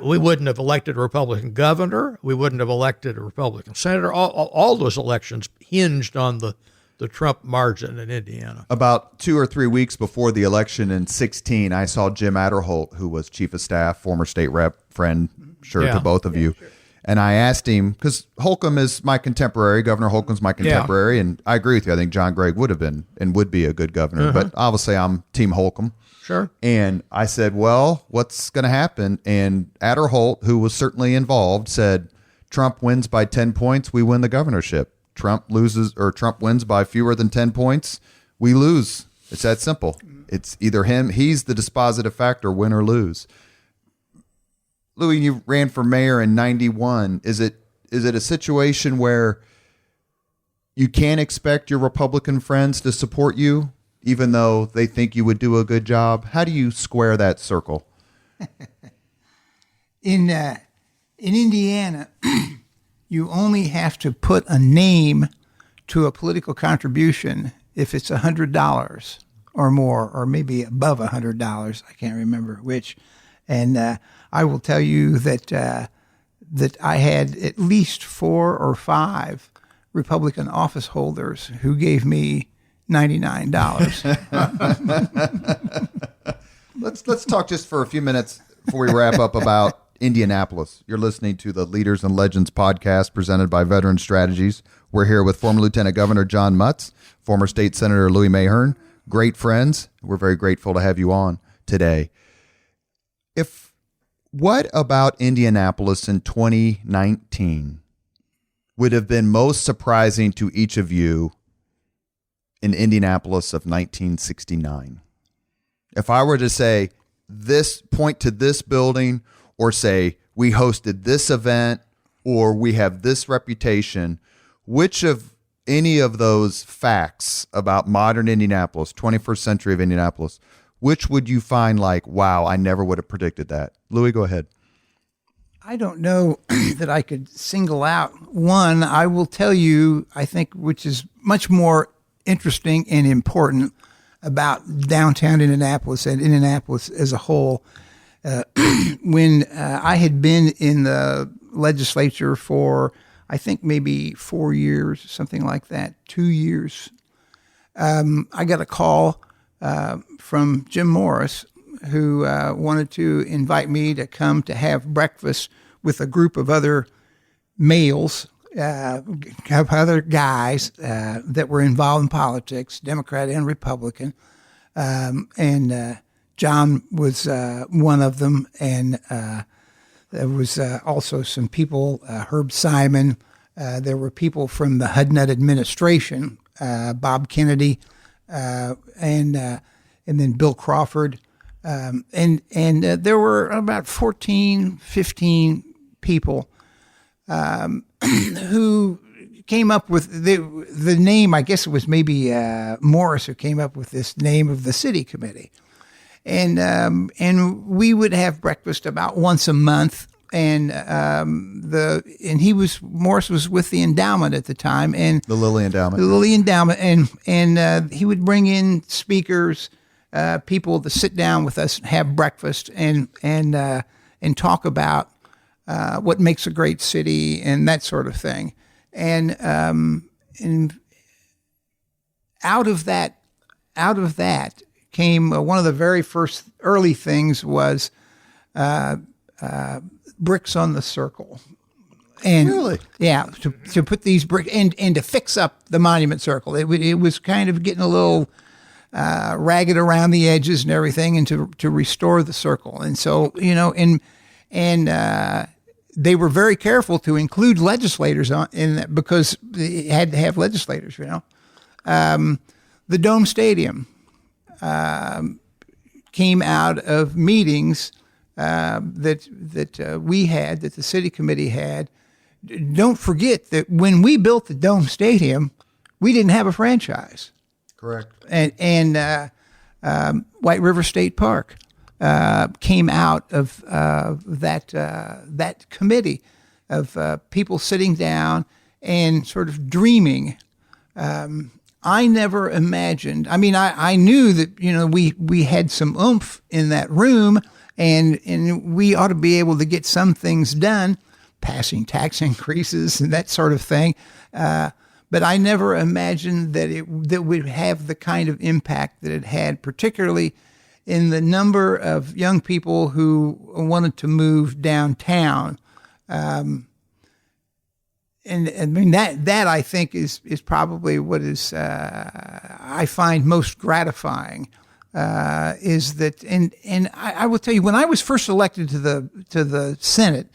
we wouldn't have elected a Republican governor. We wouldn't have elected a Republican senator. All those elections hinged on the Trump margin in Indiana. About 2 or 3 weeks before the election in 2016, I saw Jim Adderholt, who was chief of staff, former state rep, friend, to both of you. Sure. And I asked him, because Holcomb is my contemporary, Governor Holcomb's my contemporary, and I agree with you. I think John Gregg would have been and would be a good governor, but obviously I'm Team Holcomb. Sure. And I said, well, what's going to happen? And Adderholt, who was certainly involved, said, Trump wins by 10 points, we win the governorship. Trump wins by fewer than 10 points, we lose. It's that simple. It's either him, he's the dispositive factor, win or lose. Louis, you ran for mayor in 91. Is it a situation where you can't expect your Republican friends to support you, even though they think you would do a good job? How do you square that circle? In Indiana, you only have to put a name to a political contribution if it's $100 or more, or maybe above $100. I can't remember which. And I will tell you that that I had at least 4 or 5 Republican office holders who gave me $99. Let's talk just for a few minutes before we wrap up about Indianapolis. You're listening to the Leaders and Legends podcast presented by Veteran Strategies. We're here with former Lieutenant Governor John Mutz, former State Senator Louis Mahern, great friends. We're very grateful to have you on today. What about Indianapolis in 2019 would have been most surprising to each of you in Indianapolis of 1969? If I were to say this, point to this building, or say we hosted this event, or we have this reputation, which of any of those facts about modern Indianapolis, 21st century of Indianapolis, which would you find like, wow, I never would have predicted that? Louis, go ahead. I don't know that I could single out one. I will tell you, I think, which is much more interesting and important about downtown Indianapolis and Indianapolis as a whole. When I had been in the legislature for, I think, maybe 4 years, something like that, 2 years, I got a call from Jim Morris, who wanted to invite me to come to have breakfast with a group of other males, other guys that were involved in politics, Democrat and Republican. And John was one of them. And there was also some people, Herb Simon. There were people from the Hudnut administration, Bob Kennedy, and then Bill Crawford. And there were about 14, 15 people who came up with the name. I guess it was maybe Morris who came up with this name of the city committee. And we would have breakfast about once a month. And Morris was with the endowment at the time, and the Lilly Endowment. And he would bring in speakers, people to sit down with us, have breakfast, and talk about what makes a great city and that sort of thing. And out of that came one of the very first early things was bricks on the circle. And really? Yeah, to put these bricks and to fix up the Monument Circle. It was kind of getting a little ragged around the edges and everything, and to restore the circle. And so, they were very careful to include legislators in that because they had to have legislators, The Dome Stadium came out of meetings that we had, that the city committee had. Don't forget that when we built the Dome Stadium, we didn't have a franchise. Correct. And White River State Park came out of that committee of people sitting down and sort of dreaming. I never imagined. I mean, I knew that we had some oomph in that room, and we ought to be able to get some things done, passing tax increases and that sort of thing. But I never imagined that it would have the kind of impact that it had, particularly in the number of young people who wanted to move downtown. And I mean that I think is probably what is I find most gratifying is that and I will tell you, when I was first elected to the Senate,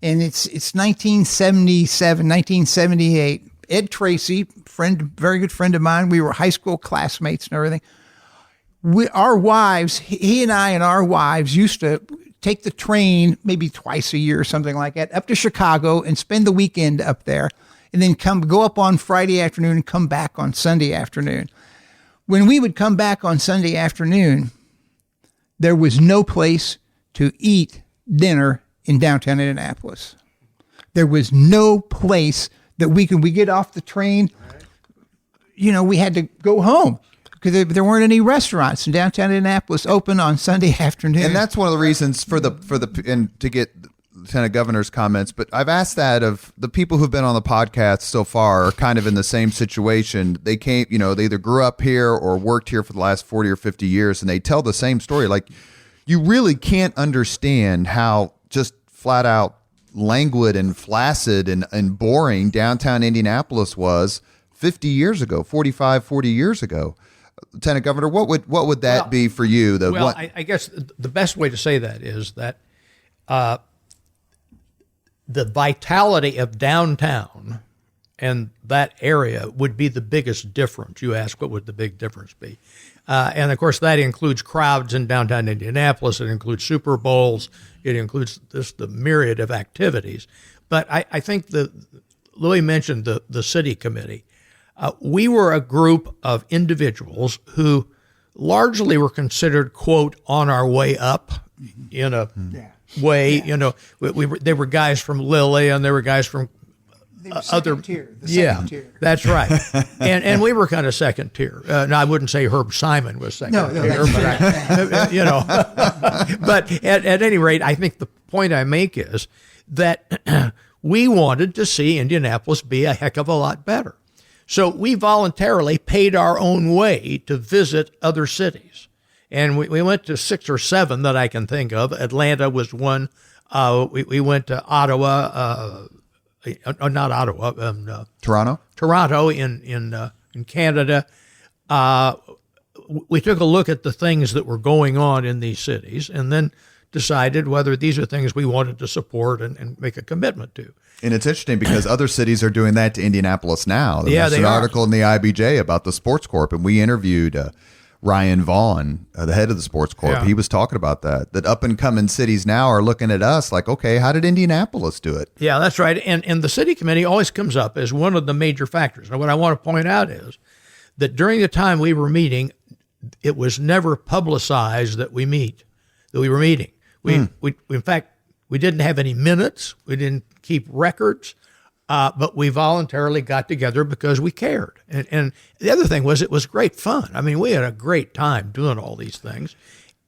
and it's 1977, 1978. Ed Tracy, very good friend of mine, we were high school classmates and everything. Our wives, he and I and our wives used to take the train maybe twice a year or something like that up to Chicago and spend the weekend up there, and then go up on Friday afternoon and come back on Sunday afternoon. When we would come back on Sunday afternoon, there was no place to eat dinner in downtown Indianapolis. There was no place that we get off the train. We had to go home because there weren't any restaurants in downtown Indianapolis open on Sunday afternoon. And that's one of the reasons and to get Lieutenant Governor's comments. But I've asked that of the people who've been on the podcast so far are kind of in the same situation. They came, they either grew up here or worked here for the last 40 or 50 years, and they tell the same story. Like, you really can't understand how just flat out languid and flaccid and boring downtown Indianapolis was 40 years ago. Lieutenant Governor, what would that be for you? I guess the best way to say that is that the vitality of downtown and that area would be the biggest difference. You ask, what would the big difference be? And of course, that includes crowds in downtown Indianapolis. It includes Super Bowls. It includes the myriad of activities. But I think Louis mentioned the city committee. We were a group of individuals who largely were considered, quote, on our way up in a way. They were guys from Lilly, and there were guys from second tier. That's right. and we were kind of second tier. Now, I wouldn't say Herb Simon was second tier, but at any rate, I think the point I make is that we wanted to see Indianapolis be a heck of a lot better. So we voluntarily paid our own way to visit other cities. And we went to 6 or 7 that I can think of. Atlanta was one. We went to Ottawa, not Ottawa. Toronto. Toronto in Canada. We took a look at the things that were going on in these cities, and then decided whether these are things we wanted to support and make a commitment to. And it's interesting because other cities are doing that to Indianapolis now. There's an article in the IBJ about the Sports Corp, and we interviewed Ryan Vaughn, the head of the Sports Corp. Yeah. He was talking about that up and coming cities now are looking at us like, okay, how did Indianapolis do it? Yeah, that's right. And the city committee always comes up as one of the major factors. Now, what I want to point out is that during the time we were meeting, it was never publicized that we were meeting. We in fact, we didn't have any minutes. We didn't keep records. But we voluntarily got together because we cared. And the other thing was, it was great fun. I mean, we had a great time doing all these things.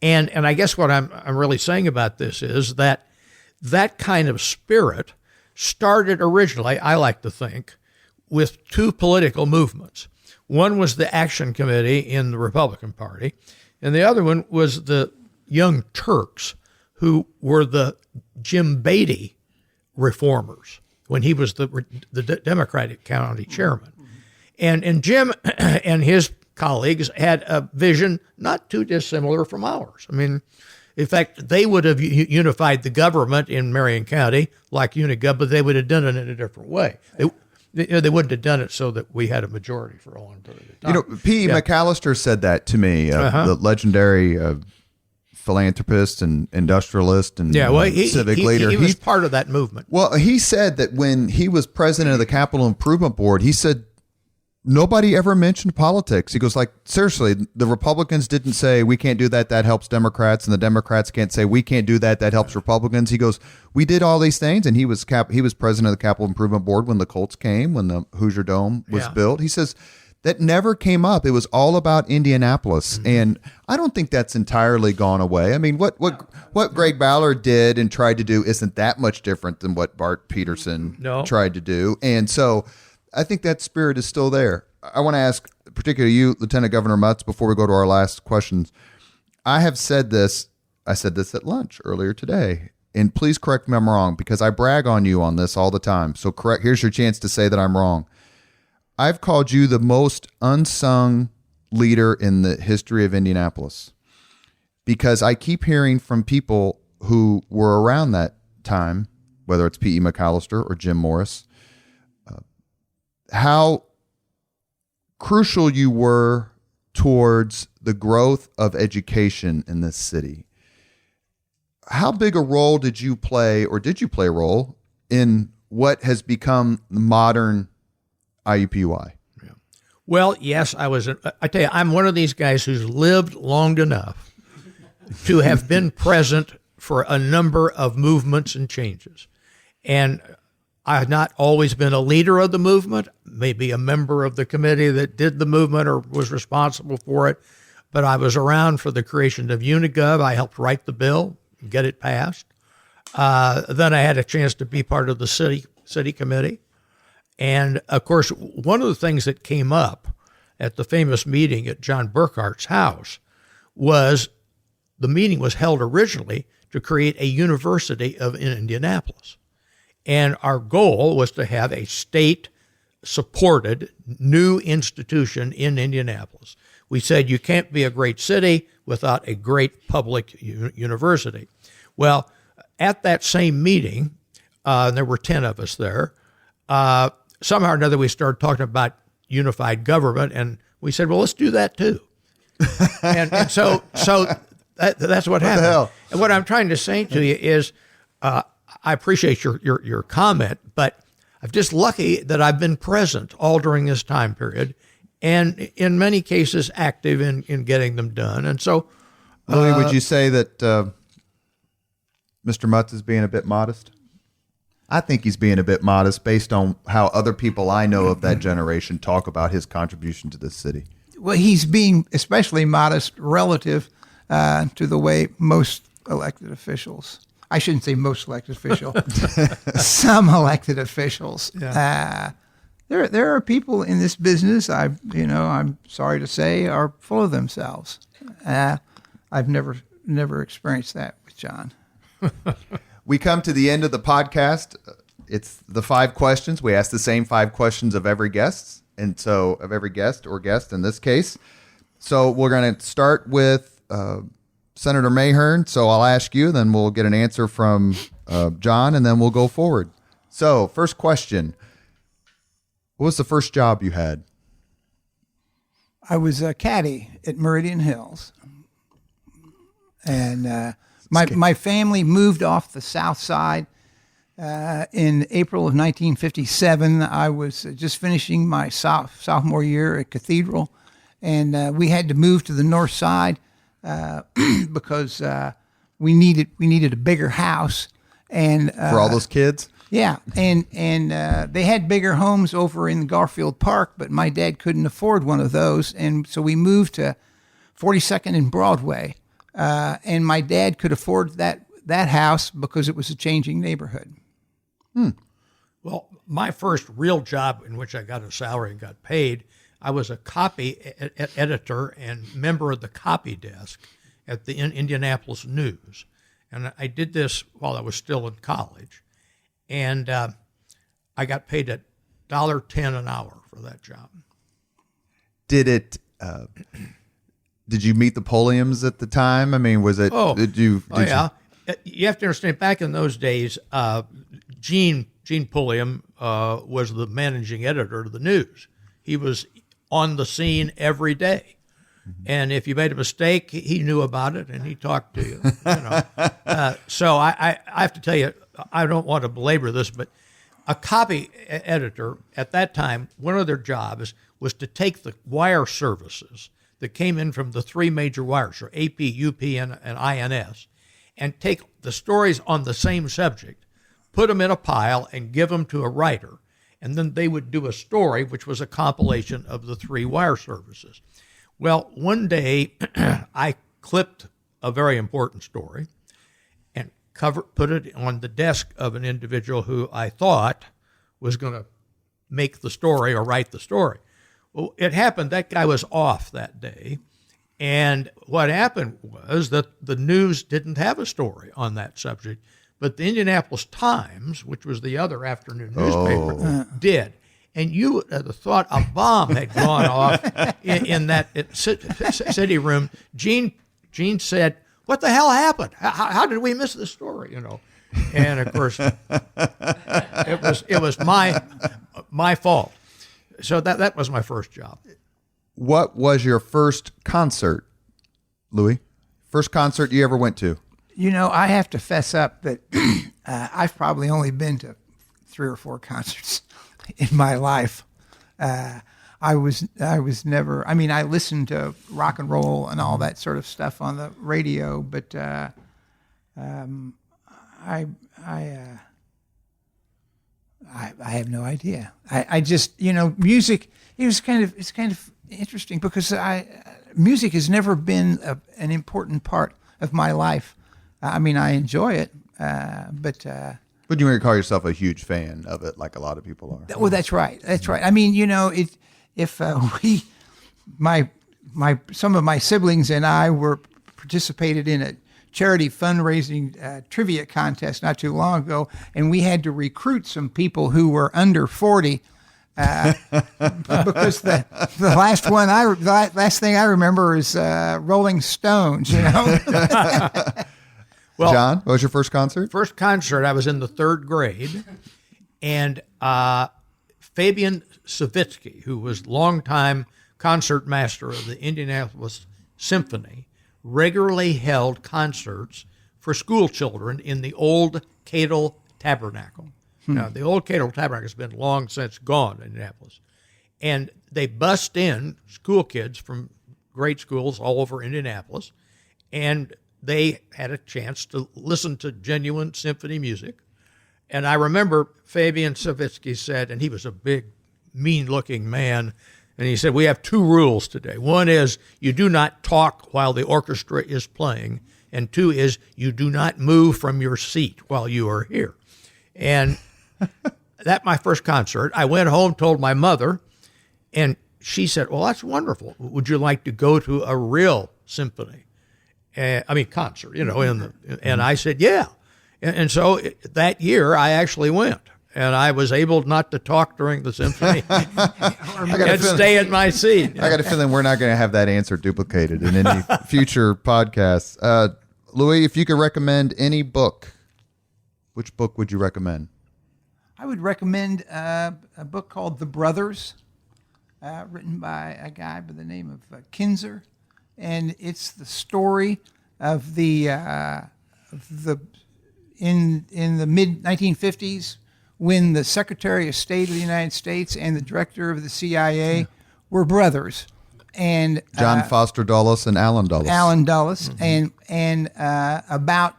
And I guess what I'm really saying about this is that kind of spirit started originally, I like to think, with 2 political movements. One was the Action Committee in the Republican Party, and the other one was the Young Turks, who were the Jim Beatty reformers when he was the Democratic county chairman. And Jim and his colleagues had a vision not too dissimilar from ours. I mean, In fact, they would have unified the government in Marion County like Unigov, but they would have done it in a different way. They wouldn't have done it so that we had a majority for a long period of time. P.E. McAllister said that to me, the legendary philanthropist and industrialist and civic leader. He was part of that movement. Well, he said that when he was president of the Capital Improvement Board, he said nobody ever mentioned politics. He goes, like, seriously, the Republicans didn't say we can't do that, that helps Democrats, and the Democrats can't say we can't do that, that helps Republicans. He goes, we did all these things, and he was president of the Capital Improvement Board when the Colts came, when the Hoosier Dome was built. He says that never came up. It was all about Indianapolis, and I don't think that's entirely gone away. I mean, what Greg Ballard did and tried to do isn't that much different than what Bart Peterson tried to do, and so I think that spirit is still there. I want to ask, particularly you, Lieutenant Governor Mutz, before we go to our last questions. I have said this. I said this at lunch earlier today, and please correct me if I'm wrong, because I brag on you on this all the time. So correct. Here's your chance to say that I'm wrong. I've called you the most unsung leader in the history of Indianapolis, because I keep hearing from people who were around that time, whether it's P.E. McAllister or Jim Morris, how crucial you were towards the growth of education in this city. How big a role did you play, or did you play a role in what has become modern IUPUI? Yeah. Well, yes, I tell you, I'm one of these guys who's lived long enough to have been present for a number of movements and changes. And I have not always been a leader of the movement, maybe a member of the committee that did the movement or was responsible for it, but I was around for the creation of Unigov. I helped write the bill, get it passed. Then I had a chance to be part of the city committee. And, of course, one of the things that came up at the famous meeting at John Burkhart's house was the meeting was held originally to create a university in Indianapolis. And our goal was to have a state-supported new institution in Indianapolis. We said you can't be a great city without a great public university. Well, at that same meeting, there were 10 of us there. Somehow or another, we started talking about unified government, and we said, well, let's do that too. and so that's what happened. Hell? And what I'm trying to say to you is, I appreciate your comment, but I'm just lucky that I've been present all during this time period, and in many cases active in getting them done. And so, Louis, would you say that Mr. Mutz is being a bit modest? I think he's being a bit modest based on how other people I know of that generation talk about his contribution to this city. Well, he's being especially modest relative to the way most elected officials, I shouldn't say most elected official, some elected officials. Yeah. There are people in this business, I'm sorry to say, are full of themselves. I've never experienced that with John. We come to the end of the podcast. It's the 5 questions. We ask the same 5 questions of every guest, and so of every guest or guest in this case. So we're going to start with Senator Mahern. So I'll ask you, then we'll get an answer from John, and then we'll go forward. So first question, what was the first job you had? I was a caddy at Meridian Hills. And my family moved off the south side in April of 1957. I was just finishing my sophomore year at Cathedral, and we had to move to the north side because we needed a bigger house. And for all those kids? Yeah, and they had bigger homes over in Garfield Park, but my dad couldn't afford one of those, and so we moved to 42nd and Broadway. And my dad could afford that house because it was a changing neighborhood. Well, my first real job in which I got a salary and got paid, I was a copy editor and member of the copy desk at the Indianapolis News. And I did this while I was still in college. And I got paid $1.10 an hour for that job. Did it Did you meet the Pulliams at the time? I mean, was it? Did you? Yeah. You have to understand. Back in those days, Gene Pulliam was the managing editor of the news. He was on the scene every day, and if you made a mistake, he knew about it and he talked to you. So I have to tell you, I don't want to belabor this, but a copy editor at that time, one of their jobs was to take the wire services that came in from the three major wires, or AP, UP, and INS, and take the stories on the same subject, put them in a pile, and give them to a writer. And then they would do a story, which was a compilation of the three wire services. Well, one day I clipped a very important story and put it on the desk of an individual who I thought was going to make the story or write the story. Well, it happened that guy was off that day, and what happened was that the news didn't have a story on that subject, but the Indianapolis Times, which was the other afternoon newspaper, did. And you would have thought a bomb had gone off in that city room. Gene said, "What the hell happened? How did we miss this story?" And of course, it was my fault. So that was my first job. What was your first concert, Louis? First concert you ever went to? I have to fess up that I've probably only been to 3 or 4 concerts in my life. I was never. I mean, I listened to rock and roll and all that sort of stuff on the radio, but I have no idea. I just, music. It's kind of interesting because music has never been an important part of my life. I mean, I enjoy it, but you wouldn't call yourself a huge fan of it, like a lot of people are. Well, that's right. That's right. I mean, if some of my siblings and I participated in a charity fundraising trivia contest not too long ago, and we had to recruit some people who were under 40 because the last thing I remember is Rolling Stones. Well, John, what was your first concert? First concert, I was in the 3rd grade, and Fabian Savitsky, who was longtime concert master of the Indianapolis Symphony, regularly held concerts for school children in the old Cadle Tabernacle. Now, the old Cadle Tabernacle has been long since gone in Indianapolis. And they bussed in school kids from grade schools all over Indianapolis, and they had a chance to listen to genuine symphony music. And I remember Fabian Savitsky said, and he was a big, mean-looking man, and he said, "We have 2 rules today. One is you do not talk while the orchestra is playing, and 2 is you do not move from your seat while you are here." And that's my first concert. I went home, told my mother, and she said, "Well, that's wonderful. Would you like to go to a real symphony? Concert, and I said, "Yeah." And so that year I actually went. And I was able not to talk during the symphony and stay in my seat. I got a feeling we're not going to have that answer duplicated in any future podcasts. Louis, if you could recommend any book, which book would you recommend? I would recommend a book called The Brothers, written by a guy by the name of Kinzer. And it's the story of in the mid-1950s, when the Secretary of State of the United States and the Director of the CIA were brothers, and John Foster Dulles and Allen Dulles. And about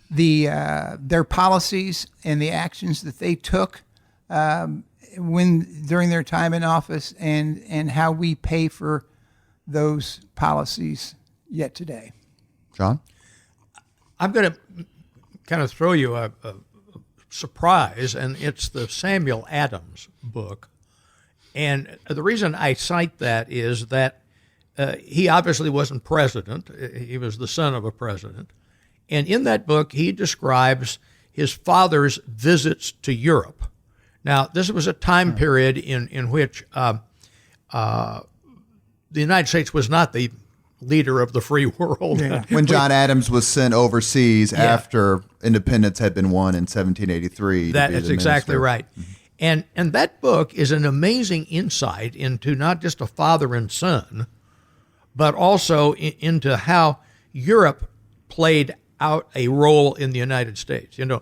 their policies and the actions that they took during their time in office, and how we pay for those policies yet today. John? I'm going to kind of throw you a surprise, and it's the Samuel Adams book. And the reason I cite that is that he obviously wasn't president. He was the son of a president. And in that book, he describes his father's visits to Europe. Now, this was a time period in which the United States was not the leader of the free world. Yeah. When John Adams was sent overseas after independence had been won in 1783. That's exactly right. And that book is an amazing insight into not just a father and son, but also into how Europe played out a role in the United States. You know,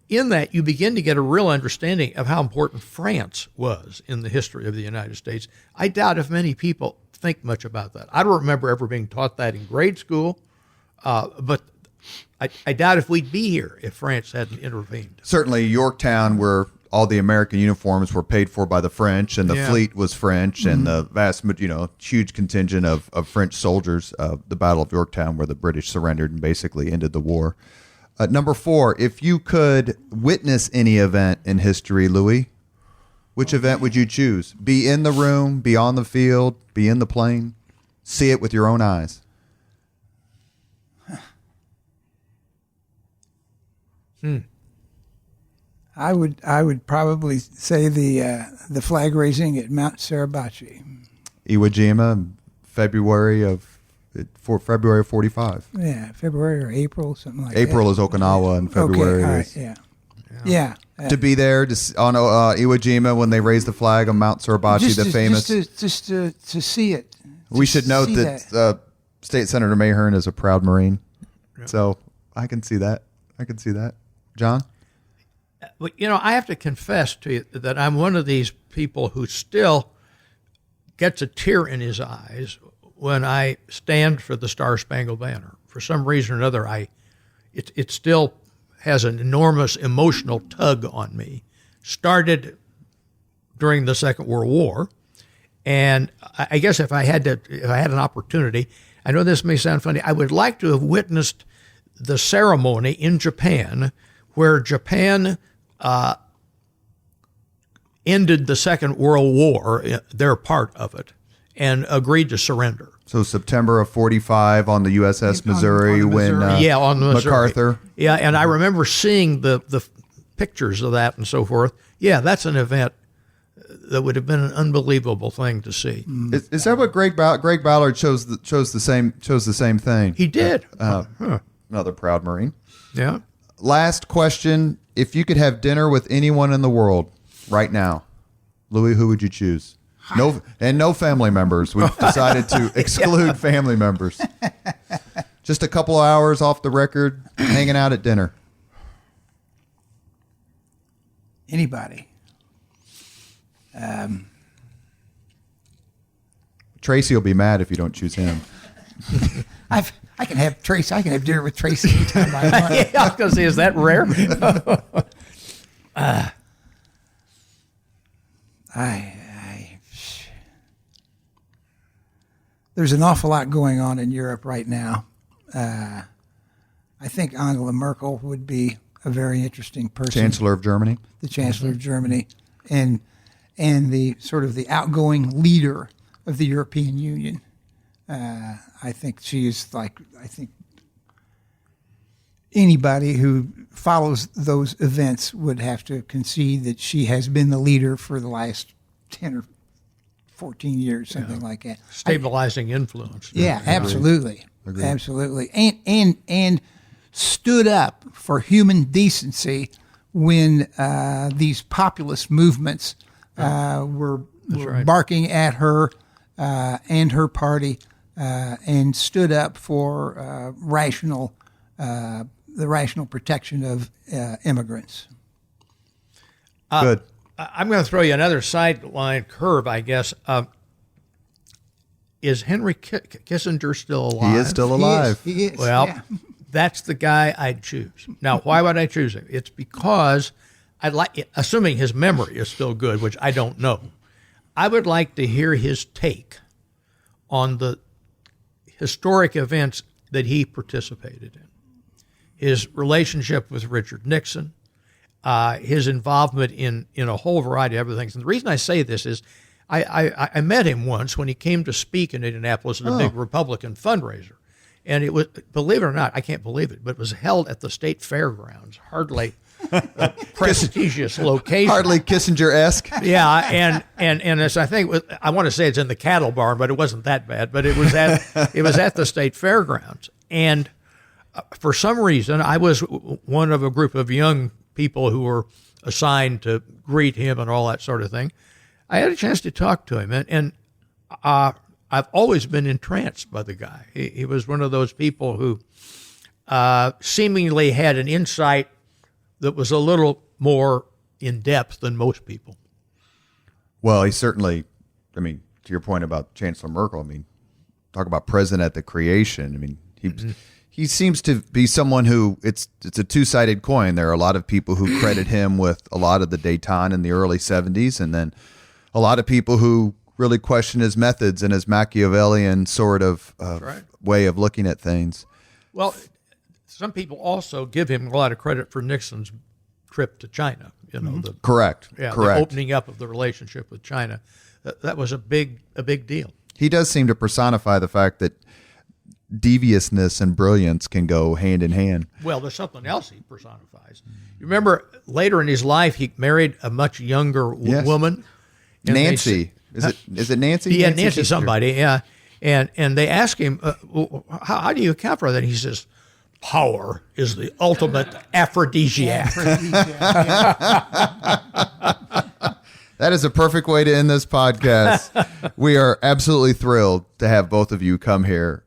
in that you begin to get a real understanding of how important France was in the history of the United States. I doubt if many people think much about that. I don't remember ever being taught that in grade school, but I doubt if we'd be here if France hadn't intervened. Certainly Yorktown, where all the American uniforms were paid for by the French, and the fleet was French, and the vast, huge contingent of French soldiers, the Battle of Yorktown, where the British surrendered and basically ended the war. Number 4, if you could witness any event in history, Louis, which event would you choose? Be in the room, be on the field, be in the plane, see it with your own eyes. I would probably say the flag raising at Mount Suribachi. Iwo Jima, February of 45. Yeah, February or April, something like that. April is Okinawa, and February okay, all is. right, yeah. To be there on Iwo Jima when they raised the flag on Mount Suribachi, the famous. Just to see it. We should note that State Senator Mahern is a proud Marine, so I can see that. John? Well, I have to confess to you that I'm one of these people who still gets a tear in his eyes when I stand for the Star-Spangled Banner. For some reason or another, it still has an enormous emotional tug on me. Started during the Second World War, and I guess if I had an opportunity, I know this may sound funny, I would like to have witnessed the ceremony in Japan where Japan ended the Second World War, their part of it, and agreed to surrender. So September of 45 on the USS Missouri when on the Missouri. MacArthur. Yeah, and I remember seeing the pictures of that and so forth. Yeah, that's an event that would have been an unbelievable thing to see. Is that what Greg Ballard chose the same thing? He did. Another proud Marine. Yeah. Last question: if you could have dinner with anyone in the world right now, Louis, who would you choose? No family members. We've decided to exclude family members. Just a couple of hours off the record, hanging out at dinner. Anybody. Tracy will be mad if you don't choose him. I can have Tracy. I can have dinner with Tracy anytime I want. Yeah, I was going to say, is that rare? There's an awful lot going on in Europe right now. I think Angela Merkel would be a very interesting person. Chancellor of Germany. The Chancellor of Germany, and the sort of the outgoing leader of the European Union. I think she is I think anybody who follows those events would have to concede that she has been the leader for the last 10 or 14 years, something like that. Stabilizing influence. Yeah, absolutely. Agreed. Absolutely. And stood up for human decency when these populist movements were barking at her and her party, and stood up for the rational protection of immigrants. Good. I'm going to throw you another sideline curve, I guess. Is Henry Kissinger still alive? He is still alive. He is. Well, yeah. That's the guy I'd choose. Now, why would I choose him? It's because I'd like, assuming his memory is still good, which I don't know, I would like to hear his take on the historic events that he participated in. His relationship with Richard Nixon, his involvement in a whole variety of other things. And the reason I say this is I met him once when he came to speak in Indianapolis at a big Republican fundraiser. And it was, believe it or not, I can't believe it, but it was held at the state fairgrounds, hardly a prestigious location. Hardly Kissinger-esque. Yeah, and as I think I want to say it's in the cattle barn, but it wasn't that bad. But it was at the state fairgrounds, and for some reason I was one of a group of young people who were assigned to greet him and all that sort of thing. I had a chance to talk to him, and I've always been entranced by the guy. He was one of those people who seemingly had an insight that was a little more in depth than most people. Well, he certainly, I mean, to your point about Chancellor Merkel, I mean, talk about present at the creation. I mean, he seems to be someone who, it's a two-sided coin. There are a lot of people who credit him with a lot of the détente in the early 70s, and then a lot of people who really question his methods and his Machiavellian sort of way of looking at things. Well, some people also give him a lot of credit for Nixon's trip to China. You know, Correct. The opening up of the relationship with China. That was a big deal. He does seem to personify the fact that deviousness and brilliance can go hand in hand. Well, there's something else he personifies. You remember later in his life, he married a much younger woman. Nancy. Is it Nancy? Yeah, Nancy somebody, yeah. And they ask him, how do you account for that? He says, power is the ultimate aphrodisiac. That is a perfect way to end this podcast. We are absolutely thrilled to have both of you come here.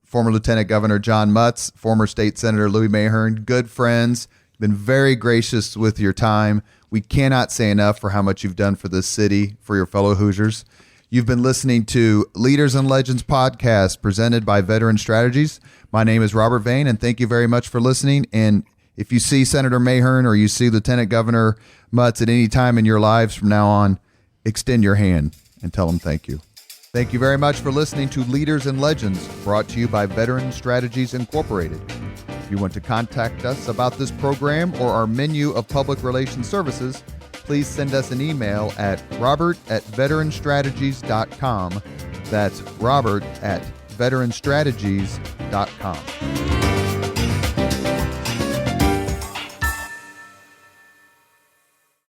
Former Lieutenant Governor John Mutz, former State Senator Louis Mahern, good friends, been very gracious with your time. We cannot say enough for how much you've done for this city, for your fellow Hoosiers. You've been listening to Leaders and Legends podcast presented by Veteran Strategies. My name is Robert Vane, and thank you very much for listening. And if you see Senator Mahern or you see Lieutenant Governor Mutz at any time in your lives from now on, extend your hand and tell them thank you. Thank you very much for listening to Leaders and Legends, brought to you by Veteran Strategies Incorporated. If you want to contact us about this program or our menu of public relations services, please send us an email at robert@veteranstrategies.com. That's robert@veteranstrategies.com.